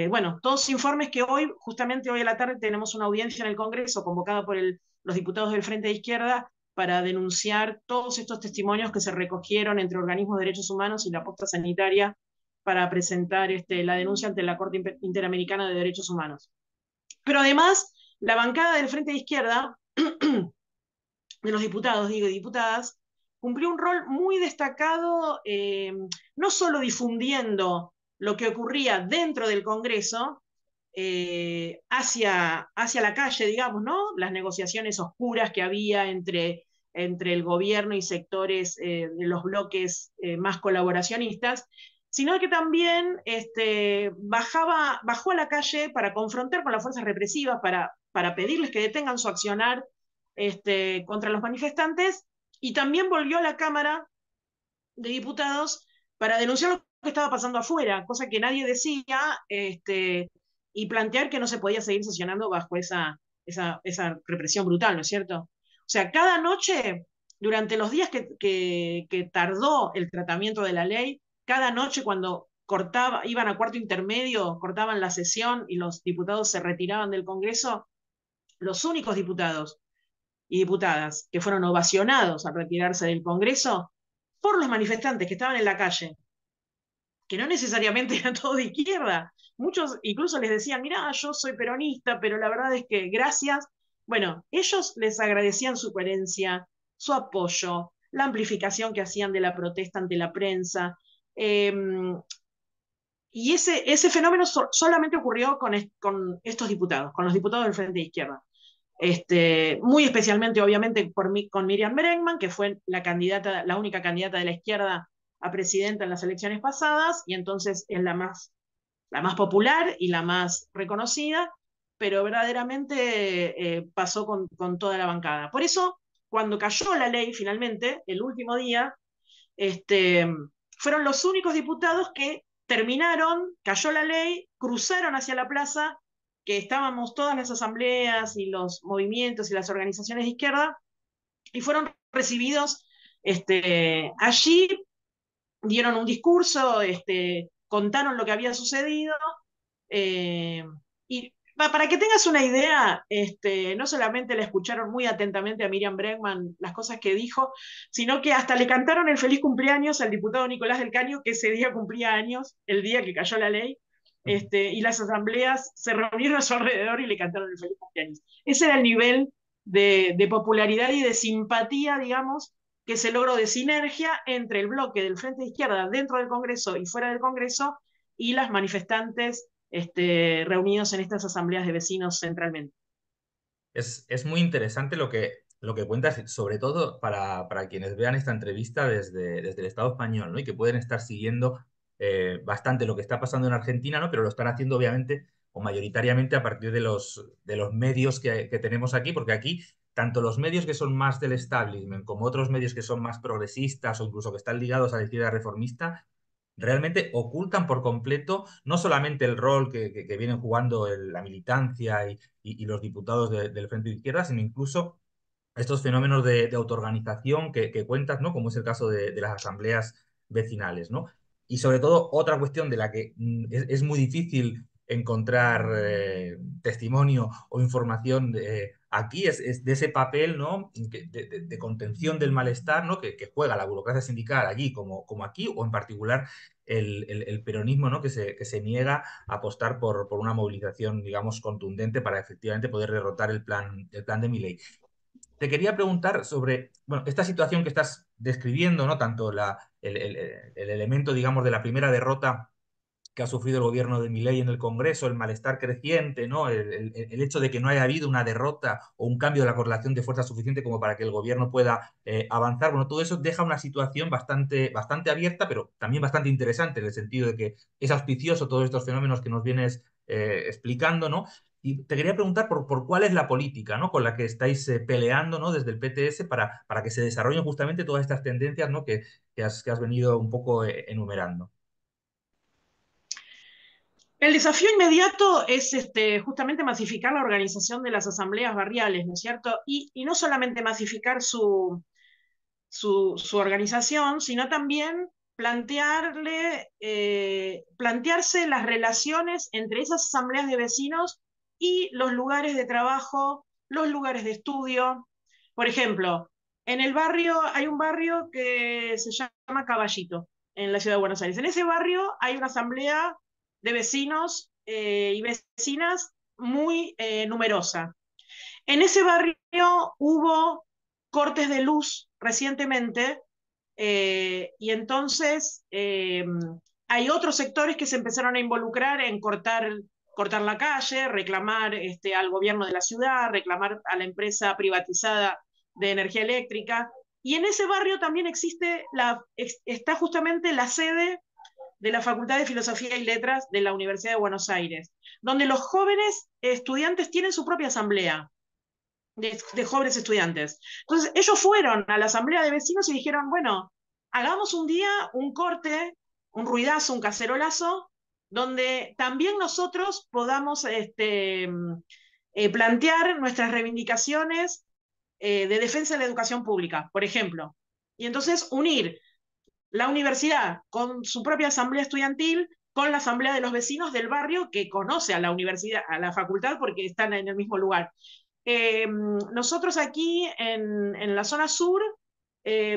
Bueno, todos informes que hoy, justamente hoy a la tarde, tenemos una audiencia en el Congreso convocada por los diputados del Frente de Izquierda para denunciar todos estos testimonios que se recogieron entre organismos de derechos humanos y la posta sanitaria para presentar la denuncia ante la Corte Interamericana de Derechos Humanos. Pero además, la bancada del Frente de Izquierda, de los diputados, digo, y diputadas, cumplió un rol muy destacado, no solo difundiendo lo que ocurría dentro del Congreso, hacia la calle, digamos, ¿no? Las negociaciones oscuras que había entre el gobierno y sectores de los bloques más colaboracionistas, sino que también bajó a la calle para confrontar con las fuerzas represivas, para pedirles que detengan su accionar contra los manifestantes, y también volvió a la Cámara de Diputados para denunciar lo que estaba pasando afuera, cosa que nadie decía, y plantear que no se podía seguir sesionando bajo esa represión brutal, ¿no es cierto? O sea, cada noche, durante los días que tardó el tratamiento de la ley, cada noche cuando iban a cuarto intermedio, cortaban la sesión y los diputados se retiraban del Congreso, los únicos diputados y diputadas que fueron ovacionados al retirarse del Congreso por los manifestantes que estaban en la calle, que no necesariamente eran todos de izquierda. Muchos incluso les decían, mirá, yo soy peronista, pero la verdad es que gracias. Bueno, ellos les agradecían su coherencia, su apoyo, la amplificación que hacían de la protesta ante la prensa. Eh, y ese fenómeno solamente ocurrió con estos diputados, con los diputados del Frente de Izquierda. Muy especialmente, obviamente, con Miriam Bregman, que fue la única candidata de la izquierda a presidenta en las elecciones pasadas, y entonces es la más popular y la más reconocida, pero verdaderamente pasó con toda la bancada. Por eso, cuando cayó la ley finalmente, el último día, este, fueron los únicos diputados que terminaron, cayó la ley, cruzaron hacia la plaza, que estábamos todas las asambleas y los movimientos y las organizaciones de izquierda, y fueron recibidos allí, dieron un discurso, contaron lo que había sucedido, eh, y para que tengas una idea, no solamente la escucharon muy atentamente a Miriam Bregman las cosas que dijo, sino que hasta le cantaron el feliz cumpleaños al diputado Nicolás del Caño, que ese día cumplía años, el día que cayó la ley, y las asambleas se reunieron a su alrededor y le cantaron el feliz cumpleaños. Ese era el nivel de popularidad y de simpatía, digamos, que se logró de sinergia entre el bloque del Frente de Izquierda dentro del Congreso y fuera del Congreso y las manifestantes reunidos en estas asambleas de vecinos centralmente. Es muy interesante lo que cuentas, sobre todo para quienes vean esta entrevista desde el Estado español, ¿no? Y que pueden estar siguiendo bastante lo que está pasando en Argentina, ¿no? Pero lo están haciendo obviamente o mayoritariamente a partir de los medios que tenemos aquí, porque aquí tanto los medios que son más del establishment como otros medios que son más progresistas o incluso que están ligados a la izquierda reformista, realmente ocultan por completo no solamente el rol que vienen jugando la militancia y los diputados del Frente de Izquierda, sino incluso estos fenómenos de autoorganización que cuentas, ¿no? Como es el caso de las asambleas vecinales, ¿no? Y sobre todo, otra cuestión de la que es muy difícil encontrar testimonio o información aquí es de ese papel, ¿no? De contención del malestar, ¿no? Que juega la burocracia sindical allí como aquí, o en particular el peronismo, ¿no? Que se niega a apostar por una movilización, digamos, contundente para efectivamente poder derrotar el plan de Milei. Te quería preguntar sobre, bueno, esta situación que estás describiendo, ¿no? Tanto el elemento, digamos, de la primera derrota que ha sufrido el gobierno de Milei en el Congreso, el malestar creciente, ¿no? El hecho de que no haya habido una derrota o un cambio de la correlación de fuerza suficiente como para que el gobierno pueda avanzar. Bueno, todo eso deja una situación bastante abierta, pero también bastante interesante en el sentido de que es auspicioso todos estos fenómenos que nos vienes explicando, ¿no? Y te quería preguntar por cuál es la política, ¿no? Con la que estáis peleando, ¿no? Desde el PTS para que se desarrollen justamente todas estas tendencias, ¿no? Que has venido un poco enumerando. El desafío inmediato es justamente masificar la organización de las asambleas barriales, ¿no es cierto? Y no solamente masificar su organización, sino también plantearse las relaciones entre esas asambleas de vecinos y los lugares de trabajo, los lugares de estudio. Por ejemplo, en el barrio, hay un barrio que se llama Caballito, en la ciudad de Buenos Aires. En ese barrio hay una asamblea de vecinos y vecinas muy numerosa. En ese barrio hubo cortes de luz recientemente y entonces hay otros sectores que se empezaron a involucrar en cortar la calle, reclamar al gobierno de la ciudad, reclamar a la empresa privatizada de energía eléctrica. Y en ese barrio también está justamente la sede de la Facultad de Filosofía y Letras de la Universidad de Buenos Aires, donde los jóvenes estudiantes tienen su propia asamblea de jóvenes estudiantes. Entonces, ellos fueron a la asamblea de vecinos y dijeron, bueno, hagamos un día un corte, un ruidazo, un cacerolazo, donde también nosotros podamos plantear nuestras reivindicaciones de defensa de la educación pública, por ejemplo. Y entonces unir la universidad con su propia asamblea estudiantil, con la asamblea de los vecinos del barrio que conoce a la universidad, a la facultad porque están en el mismo lugar. Nosotros aquí en la zona sur,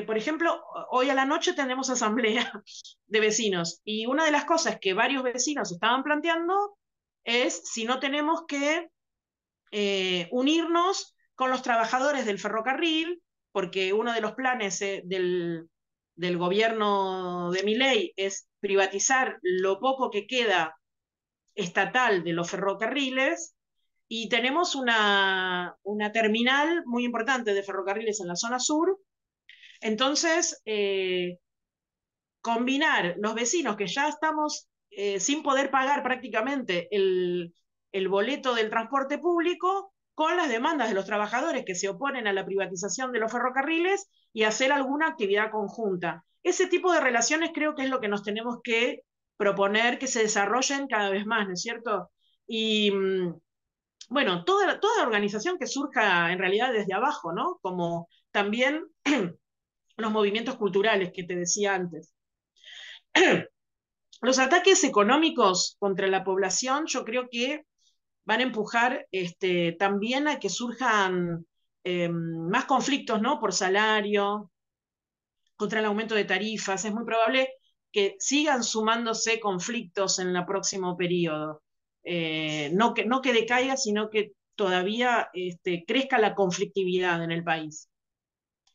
por ejemplo, hoy a la noche tenemos asamblea de vecinos y una de las cosas que varios vecinos estaban planteando es si no tenemos que unirnos con los trabajadores del ferrocarril, porque uno de los planes del gobierno de Milei es privatizar lo poco que queda estatal de los ferrocarriles y tenemos una terminal muy importante de ferrocarriles en la zona sur. Entonces, combinar los vecinos que ya estamos sin poder pagar prácticamente el boleto del transporte público con las demandas de los trabajadores que se oponen a la privatización de los ferrocarriles y hacer alguna actividad conjunta. Ese tipo de relaciones creo que es lo que nos tenemos que proponer que se desarrollen cada vez más, ¿no es cierto? Y bueno, toda organización que surja en realidad desde abajo, ¿no? Como también los movimientos culturales que te decía antes. Los ataques económicos contra la población yo creo que van a empujar también a que surjan más conflictos, ¿no? Por salario, contra el aumento de tarifas. Es muy probable que sigan sumándose conflictos en el próximo periodo. No que decaiga, sino que todavía crezca la conflictividad en el país.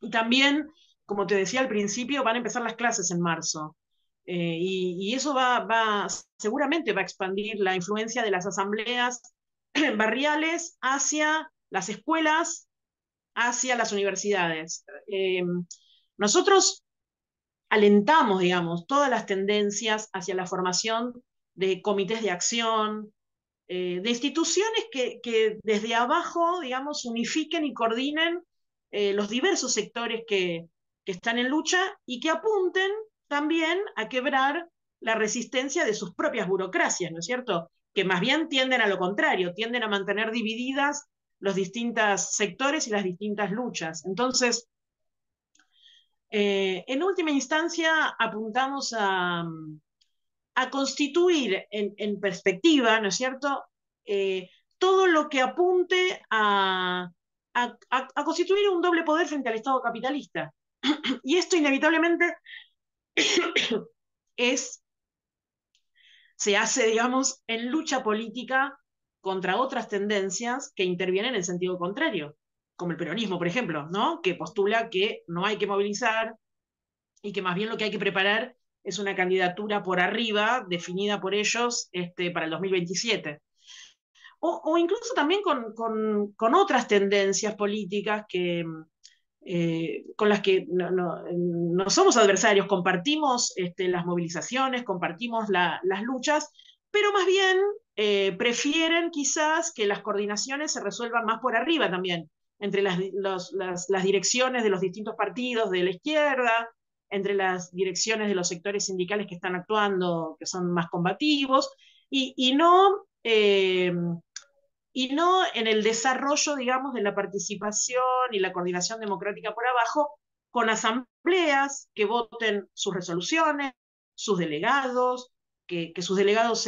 Y también, como te decía al principio, van a empezar las clases en marzo. Y eso seguramente va a expandir la influencia de las asambleas barriales hacia las escuelas, hacia las universidades. Nosotros alentamos, digamos, todas las tendencias hacia la formación de comités de acción, de instituciones que desde abajo, digamos, unifiquen y coordinen los diversos sectores que están en lucha y que apunten también a quebrar la resistencia de sus propias burocracias, ¿no es cierto? Que más bien tienden a lo contrario, tienden a mantener divididas los distintos sectores y las distintas luchas. Entonces, en última instancia, apuntamos a constituir en perspectiva, ¿no es cierto? Todo lo que apunte a constituir un doble poder frente al Estado capitalista. Y esto inevitablemente es, se hace, digamos, en lucha política contra otras tendencias que intervienen en sentido contrario, como el peronismo, por ejemplo, ¿no? Que postula que no hay que movilizar y que más bien lo que hay que preparar es una candidatura por arriba, definida por ellos para el 2027. O incluso también con otras tendencias políticas con las que no somos adversarios, compartimos las movilizaciones, compartimos las luchas, pero más bien prefieren quizás que las coordinaciones se resuelvan más por arriba también, entre las direcciones de los distintos partidos de la izquierda, entre las direcciones de los sectores sindicales que están actuando, que son más combativos, y y no en el desarrollo, digamos, de la participación y la coordinación democrática por abajo, con asambleas que voten sus resoluciones, sus delegados, que sus delegados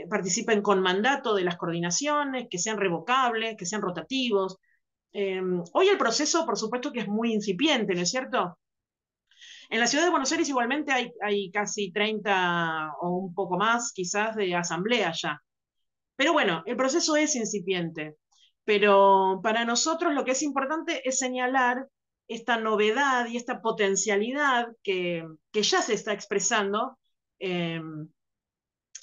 participen con mandato de las coordinaciones, que sean revocables, que sean rotativos. Hoy el proceso, por supuesto, que es muy incipiente, ¿no es cierto? En la ciudad de Buenos Aires igualmente hay casi 30 o un poco más quizás de asambleas ya. Pero bueno, el proceso es incipiente. Pero para nosotros lo que es importante es señalar esta novedad y esta potencialidad que ya se está expresando en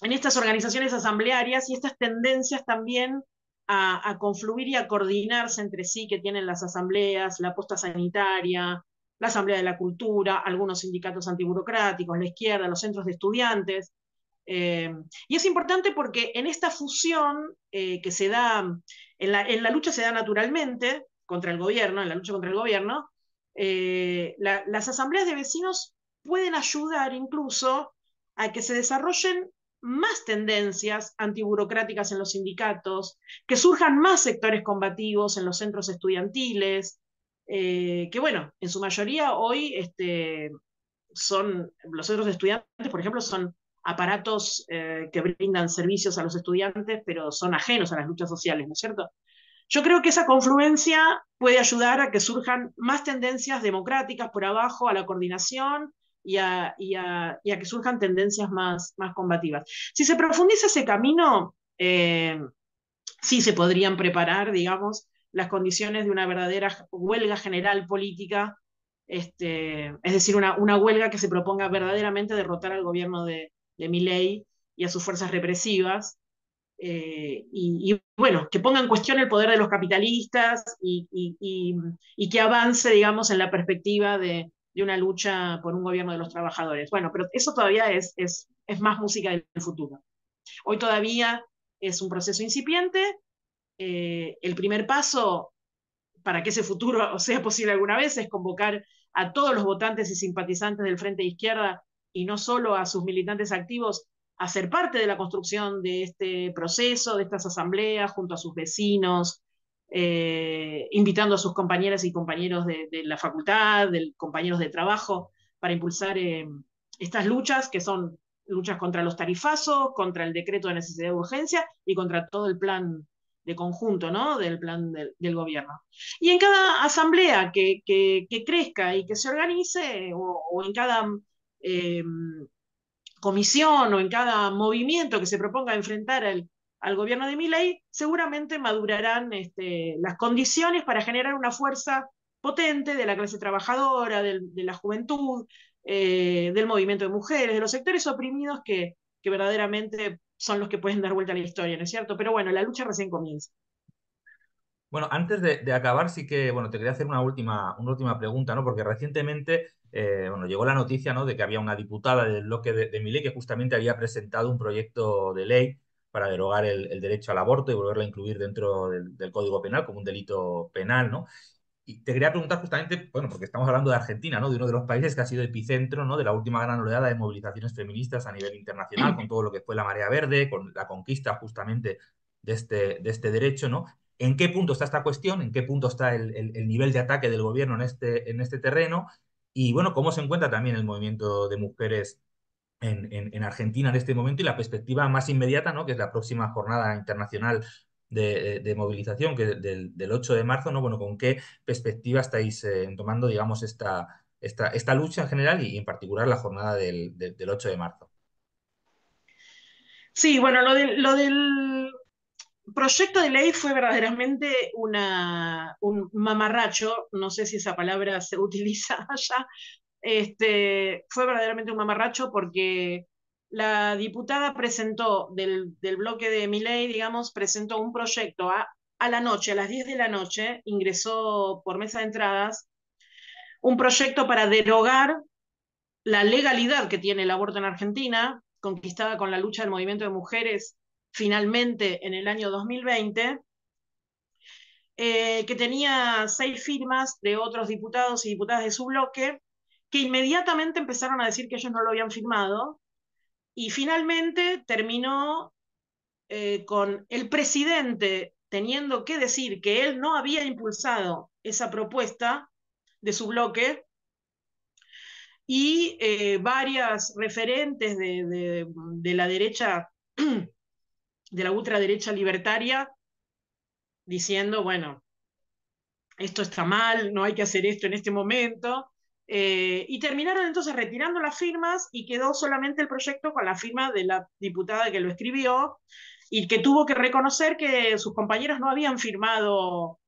estas organizaciones asamblearias y estas tendencias también a confluir y a coordinarse entre sí que tienen las asambleas, la posta sanitaria, la Asamblea de la Cultura, algunos sindicatos antiburocráticos, la izquierda, los centros de estudiantes. Y es importante porque en esta fusión que se da, en la lucha se da naturalmente contra el gobierno, en la lucha contra el gobierno, las asambleas de vecinos pueden ayudar incluso a que se desarrollen más tendencias antiburocráticas en los sindicatos, que surjan más sectores combativos en los centros estudiantiles, que bueno, en su mayoría hoy son, los centros de estudiantes, por ejemplo, son aparatos que brindan servicios a los estudiantes, pero son ajenos a las luchas sociales, ¿no es cierto? Yo creo que esa confluencia puede ayudar a que surjan más tendencias democráticas por abajo, a la coordinación y a que surjan tendencias más combativas. Si se profundiza ese camino, sí se podrían preparar, digamos, las condiciones de una verdadera huelga general política, es decir, una huelga que se proponga verdaderamente derrotar al gobierno de Milei y a sus fuerzas represivas, bueno, que ponga en cuestión el poder de los capitalistas y que avance, digamos, en la perspectiva de una lucha por un gobierno de los trabajadores. Bueno, pero eso todavía es más música del futuro. Hoy todavía es un proceso incipiente. El primer paso para que ese futuro sea posible alguna vez es convocar a todos los votantes y simpatizantes del Frente de Izquierda y no solo a sus militantes activos a ser parte de la construcción de este proceso, de estas asambleas, junto a sus vecinos, invitando a sus compañeras y compañeros de la facultad, de compañeros de trabajo, para impulsar estas luchas que son luchas contra los tarifazos, contra el decreto de necesidad de urgencia y contra todo el plan de conjunto, ¿no? Del plan del gobierno. Y en cada asamblea que crezca y que se organice, o en cada eh, comisión o en cada movimiento que se proponga enfrentar al gobierno de Milei, seguramente madurarán las condiciones para generar una fuerza potente de la clase trabajadora, de la juventud, del movimiento de mujeres, de los sectores oprimidos que verdaderamente son los que pueden dar vuelta a la historia, ¿no es cierto? Pero bueno, la lucha recién comienza. Bueno, antes de acabar, sí que, bueno, te quería hacer una última pregunta, ¿no? Porque recientemente, bueno, llegó la noticia, ¿no? De que había una diputada del bloque de Milei que justamente había presentado un proyecto de ley para derogar el derecho al aborto y volverlo a incluir dentro del Código Penal como un delito penal, ¿no? Y te quería preguntar justamente, bueno, porque estamos hablando de Argentina, ¿no? De uno de los países que ha sido epicentro, ¿no? De la última gran oleada de movilizaciones feministas a nivel internacional, con todo lo que fue la marea verde, con la conquista justamente de este derecho, ¿no? ¿En qué punto está esta cuestión? ¿En qué punto está el nivel de ataque del gobierno en este terreno? Y bueno, ¿cómo se encuentra también el movimiento de mujeres en Argentina en este momento y la perspectiva más inmediata, ¿no? Que es la próxima jornada internacional de movilización, que es del 8 de marzo, ¿no? Bueno, ¿con qué perspectiva estáis tomando, digamos, esta lucha en general y en particular la jornada del 8 de marzo? Sí, bueno, lo del proyecto de ley fue verdaderamente un mamarracho, no sé si esa palabra se utiliza allá, fue verdaderamente un mamarracho porque la diputada presentó del bloque de Milei, digamos, presentó un proyecto a la noche, a las 10 de la noche, ingresó por mesa de entradas, un proyecto para derogar la legalidad que tiene el aborto en Argentina, conquistada con la lucha del movimiento de mujeres finalmente en el año 2020, que tenía 6 firmas de otros diputados y diputadas de su bloque, que inmediatamente empezaron a decir que ellos no lo habían firmado, y finalmente terminó con el presidente teniendo que decir que él no había impulsado esa propuesta de su bloque, y varias referentes de la derecha, de la ultraderecha libertaria, diciendo, bueno, esto está mal, no hay que hacer esto en este momento. Y terminaron entonces retirando las firmas y quedó solamente el proyecto con la firma de la diputada que lo escribió y que tuvo que reconocer que sus compañeros no habían firmado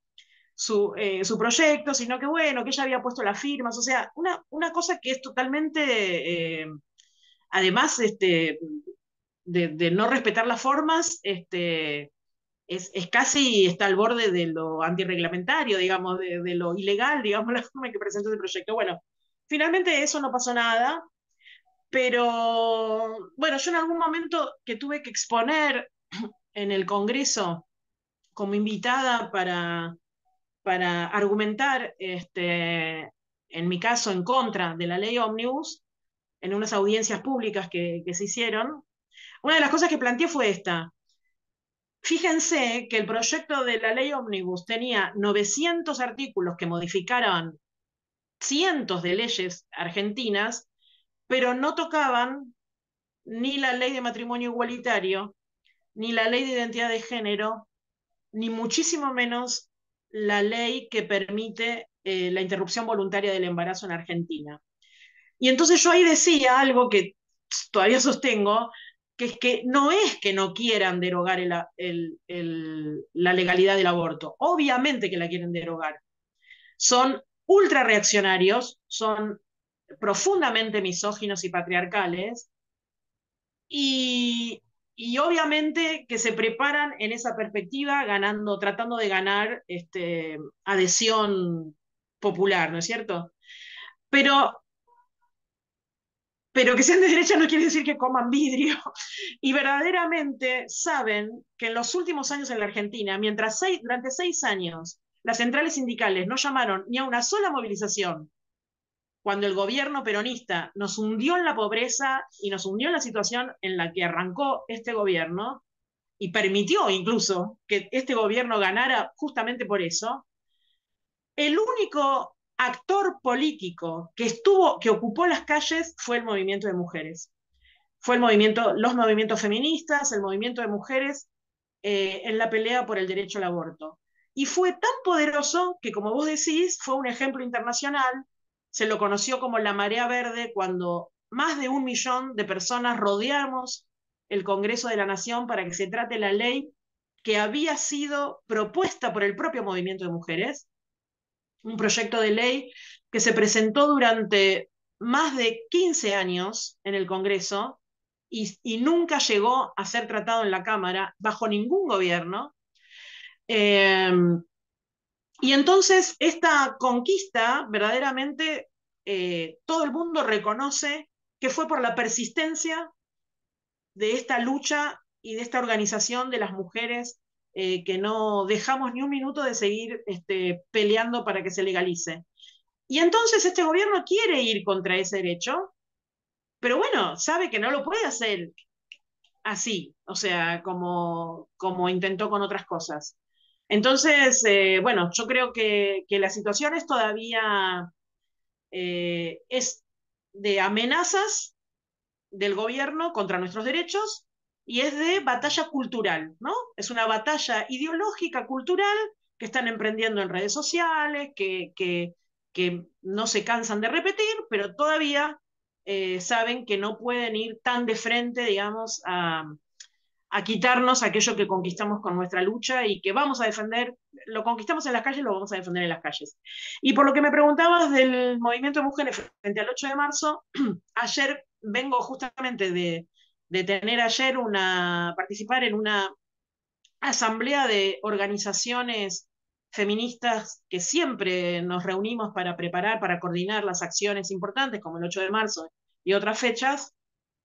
su proyecto, sino que bueno, que ella había puesto las firmas, o sea, una cosa que es totalmente, además de no respetar las formas, es casi está al borde de lo antirreglamentario, digamos, de lo ilegal, digamos, la forma en que presentó ese proyecto. Bueno, finalmente eso no pasó nada, pero bueno, yo en algún momento que tuve que exponer en el Congreso como invitada para argumentar, en mi caso, en contra de la ley Omnibus, en unas audiencias públicas que se hicieron, una de las cosas que planteé fue esta. Fíjense que el proyecto de la ley Omnibus tenía 900 artículos que modificaron cientos de leyes argentinas, pero no tocaban ni la ley de matrimonio igualitario, ni la ley de identidad de género, ni muchísimo menos la ley que permite la interrupción voluntaria del embarazo en Argentina. Y entonces yo ahí decía algo que todavía sostengo, que es que no es que no quieran derogar la legalidad del aborto, obviamente que la quieren derogar. Son ultra reaccionarios, son profundamente misóginos y patriarcales, y, y obviamente que se preparan en esa perspectiva ganando, tratando de ganar adhesión popular, ¿no es cierto? Pero pero que sean de derecha no quiere decir que coman vidrio. Y verdaderamente saben que en los últimos años en la Argentina, durante 6 años las centrales sindicales no llamaron ni a una sola movilización, cuando el gobierno peronista nos hundió en la pobreza y nos hundió en la situación en la que arrancó este gobierno, y permitió incluso que este gobierno ganara justamente por eso, el único actor político que ocupó las calles fue el movimiento de mujeres. Fue los movimientos feministas, el movimiento de mujeres en la pelea por el derecho al aborto. Y fue tan poderoso que, como vos decís, fue un ejemplo internacional. Se lo conoció como la marea verde cuando más de 1 millón de personas rodeamos el Congreso de la Nación para que se trate la ley que había sido propuesta por el propio movimiento de mujeres, un proyecto de ley que se presentó durante más de 15 años en el Congreso y nunca llegó a ser tratado en la Cámara bajo ningún gobierno. Eh, y entonces esta conquista verdaderamente todo el mundo reconoce que fue por la persistencia de esta lucha y de esta organización de las mujeres que no dejamos ni un minuto de seguir peleando para que se legalice. Y entonces este gobierno quiere ir contra ese derecho, pero bueno, sabe que no lo puede hacer así, o sea, como intentó con otras cosas. Entonces, bueno, yo creo que la situación es todavía es de amenazas del gobierno contra nuestros derechos y es de batalla cultural, ¿no? Es una batalla ideológica, cultural, que están emprendiendo en redes sociales, que no se cansan de repetir, pero todavía saben que no pueden ir tan de frente, digamos, a quitarnos aquello que conquistamos con nuestra lucha y que vamos a defender, lo conquistamos en las calles, lo vamos a defender en las calles. Y por lo que me preguntabas del movimiento de mujeres frente al 8 de marzo, ayer vengo justamente de tener ayer participar en una asamblea de organizaciones feministas que siempre nos reunimos para preparar, para coordinar las acciones importantes, como el 8 de marzo y otras fechas,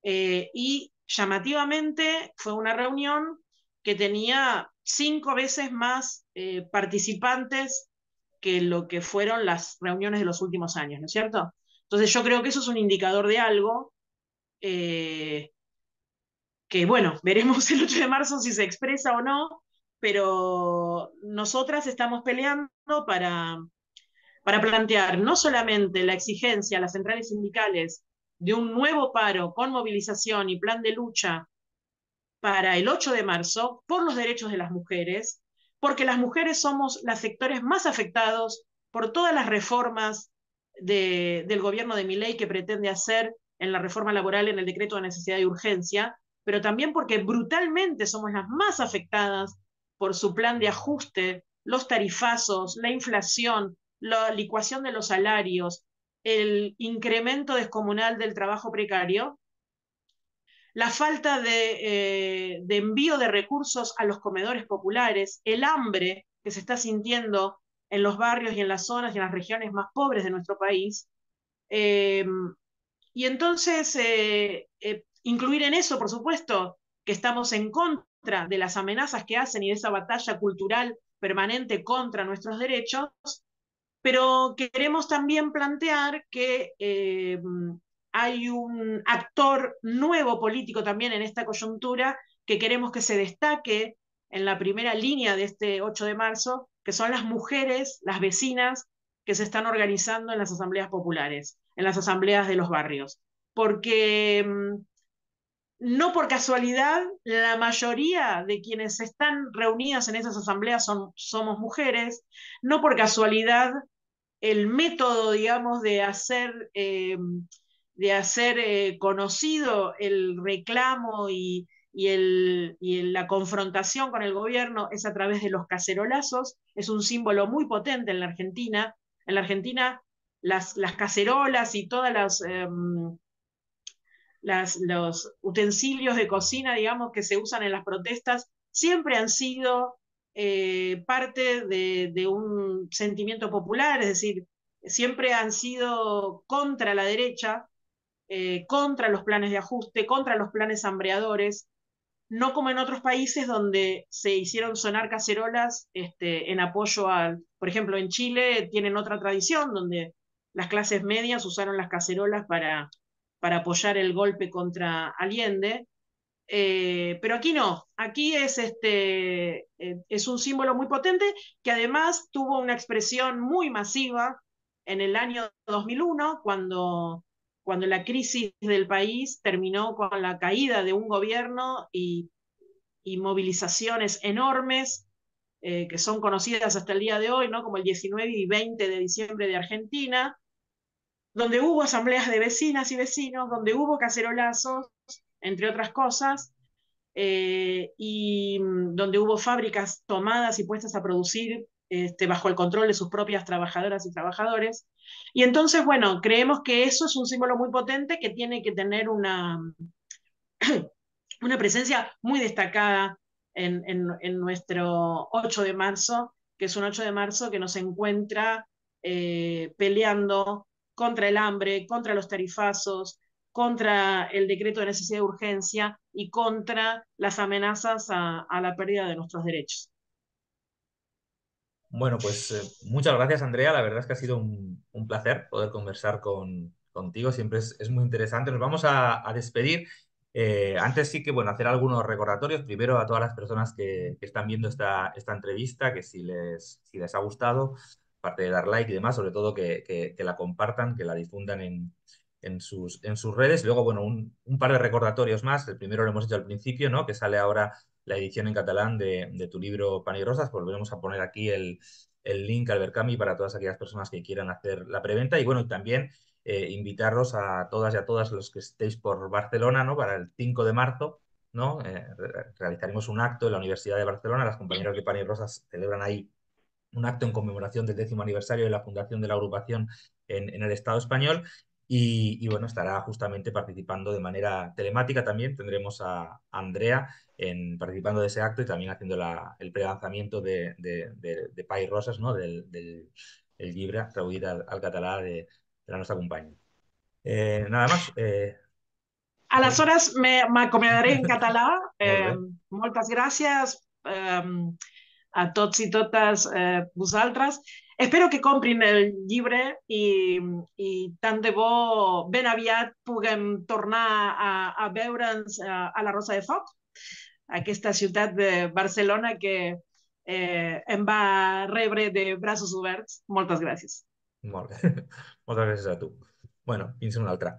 y llamativamente fue una reunión que tenía 5 veces más participantes que lo que fueron las reuniones de los últimos años, ¿no es cierto? Entonces yo creo que eso es un indicador de algo eh, que, bueno, veremos el 8 de marzo si se expresa o no, pero nosotras estamos peleando para plantear no solamente la exigencia a las centrales sindicales de un nuevo paro con movilización y plan de lucha para el 8 de marzo por los derechos de las mujeres, porque las mujeres somos los sectores más afectados por todas las reformas del gobierno de Milei que pretende hacer en la reforma laboral en el decreto de necesidad y urgencia, pero también porque brutalmente somos las más afectadas por su plan de ajuste, los tarifazos, la inflación, la licuación de los salarios, el incremento descomunal del trabajo precario, la falta de envío de recursos a los comedores populares, el hambre que se está sintiendo en los barrios y en las zonas y en las regiones más pobres de nuestro país. Eh, y entonces, incluir en eso, por supuesto, que estamos en contra de las amenazas que hacen y de esa batalla cultural permanente contra nuestros derechos, pero queremos también plantear que hay un actor nuevo político también en esta coyuntura que queremos que se destaque en la primera línea de este 8 de marzo, que son las mujeres, las vecinas que se están organizando en las asambleas populares, en las asambleas de los barrios. Porque no por casualidad, la mayoría de quienes están reunidas en esas asambleas somos mujeres, no por casualidad el método, digamos, de hacer conocido el reclamo y la confrontación con el gobierno es a través de los cacerolazos, es un símbolo muy potente en la Argentina. En la Argentina, las cacerolas y todas los utensilios de cocina, digamos, que se usan en las protestas, siempre han sido parte de un sentimiento popular, es decir, siempre han sido contra la derecha, contra los planes de ajuste, contra los planes hambreadores, no como en otros países donde se hicieron sonar cacerolas en apoyo al, por ejemplo, en Chile tienen otra tradición donde las clases medias usaron las cacerolas para apoyar el golpe contra Allende, pero aquí no, aquí es un símbolo muy potente que además tuvo una expresión muy masiva en el año 2001, cuando la crisis del país terminó con la caída de un gobierno y movilizaciones enormes que son conocidas hasta el día de hoy, ¿no? Como el 19 y 20 de diciembre de Argentina, donde hubo asambleas de vecinas y vecinos, donde hubo cacerolazos, entre otras cosas, y donde hubo fábricas tomadas y puestas a producir bajo el control de sus propias trabajadoras y trabajadores. Y entonces, bueno, creemos que eso es un símbolo muy potente que tiene que tener una presencia muy destacada en nuestro 8 de marzo, que es un 8 de marzo que nos encuentra peleando contra el hambre, contra los tarifazos, contra el decreto de necesidad de urgencia y contra las amenazas a la pérdida de nuestros derechos. Bueno, pues muchas gracias, Andrea. La verdad es que ha sido un placer poder conversar contigo. Siempre es muy interesante. Nos vamos a despedir. Antes sí que, bueno, hacer algunos recordatorios. Primero a todas las personas que están viendo esta entrevista, que si les ha gustado, aparte de dar like y demás, sobre todo que la compartan, que la difundan en sus redes. Y luego, bueno, un par de recordatorios más. El primero lo hemos hecho al principio, ¿no? Que sale ahora la edición en catalán de tu libro Pan y Rosas. Volveremos a poner aquí el link al Berkami para todas aquellas personas que quieran hacer la preventa. Y bueno, y también invitaros a todas y a todas los que estéis por Barcelona, ¿no? Para el 5 de marzo, ¿no? Realizaremos un acto en la Universidad de Barcelona. Las compañeras de Pan y Rosas celebran ahí un acto en conmemoración del 10º aniversario de la fundación de la agrupación en el Estado español. Y bueno, estará justamente participando de manera telemática también. Tendremos a Andrea participando de ese acto y también haciendo el prelanzamiento de Pa i Roses, ¿no? El llibre traduït al català de la nostra companya. Nada más. Aleshores, m'acomiadaré en català. Molt bé. Moltes gràcies a tots i totes vosaltres. Espero que comprin el llibre i tant de bo ben aviat puguem tornar a veure'ns a la Rosa de Foc, aquesta ciutat de Barcelona que em va rebre de braços oberts. Moltes gràcies. Molt bé. Moltes gràcies a tu. Bueno, fins una altra.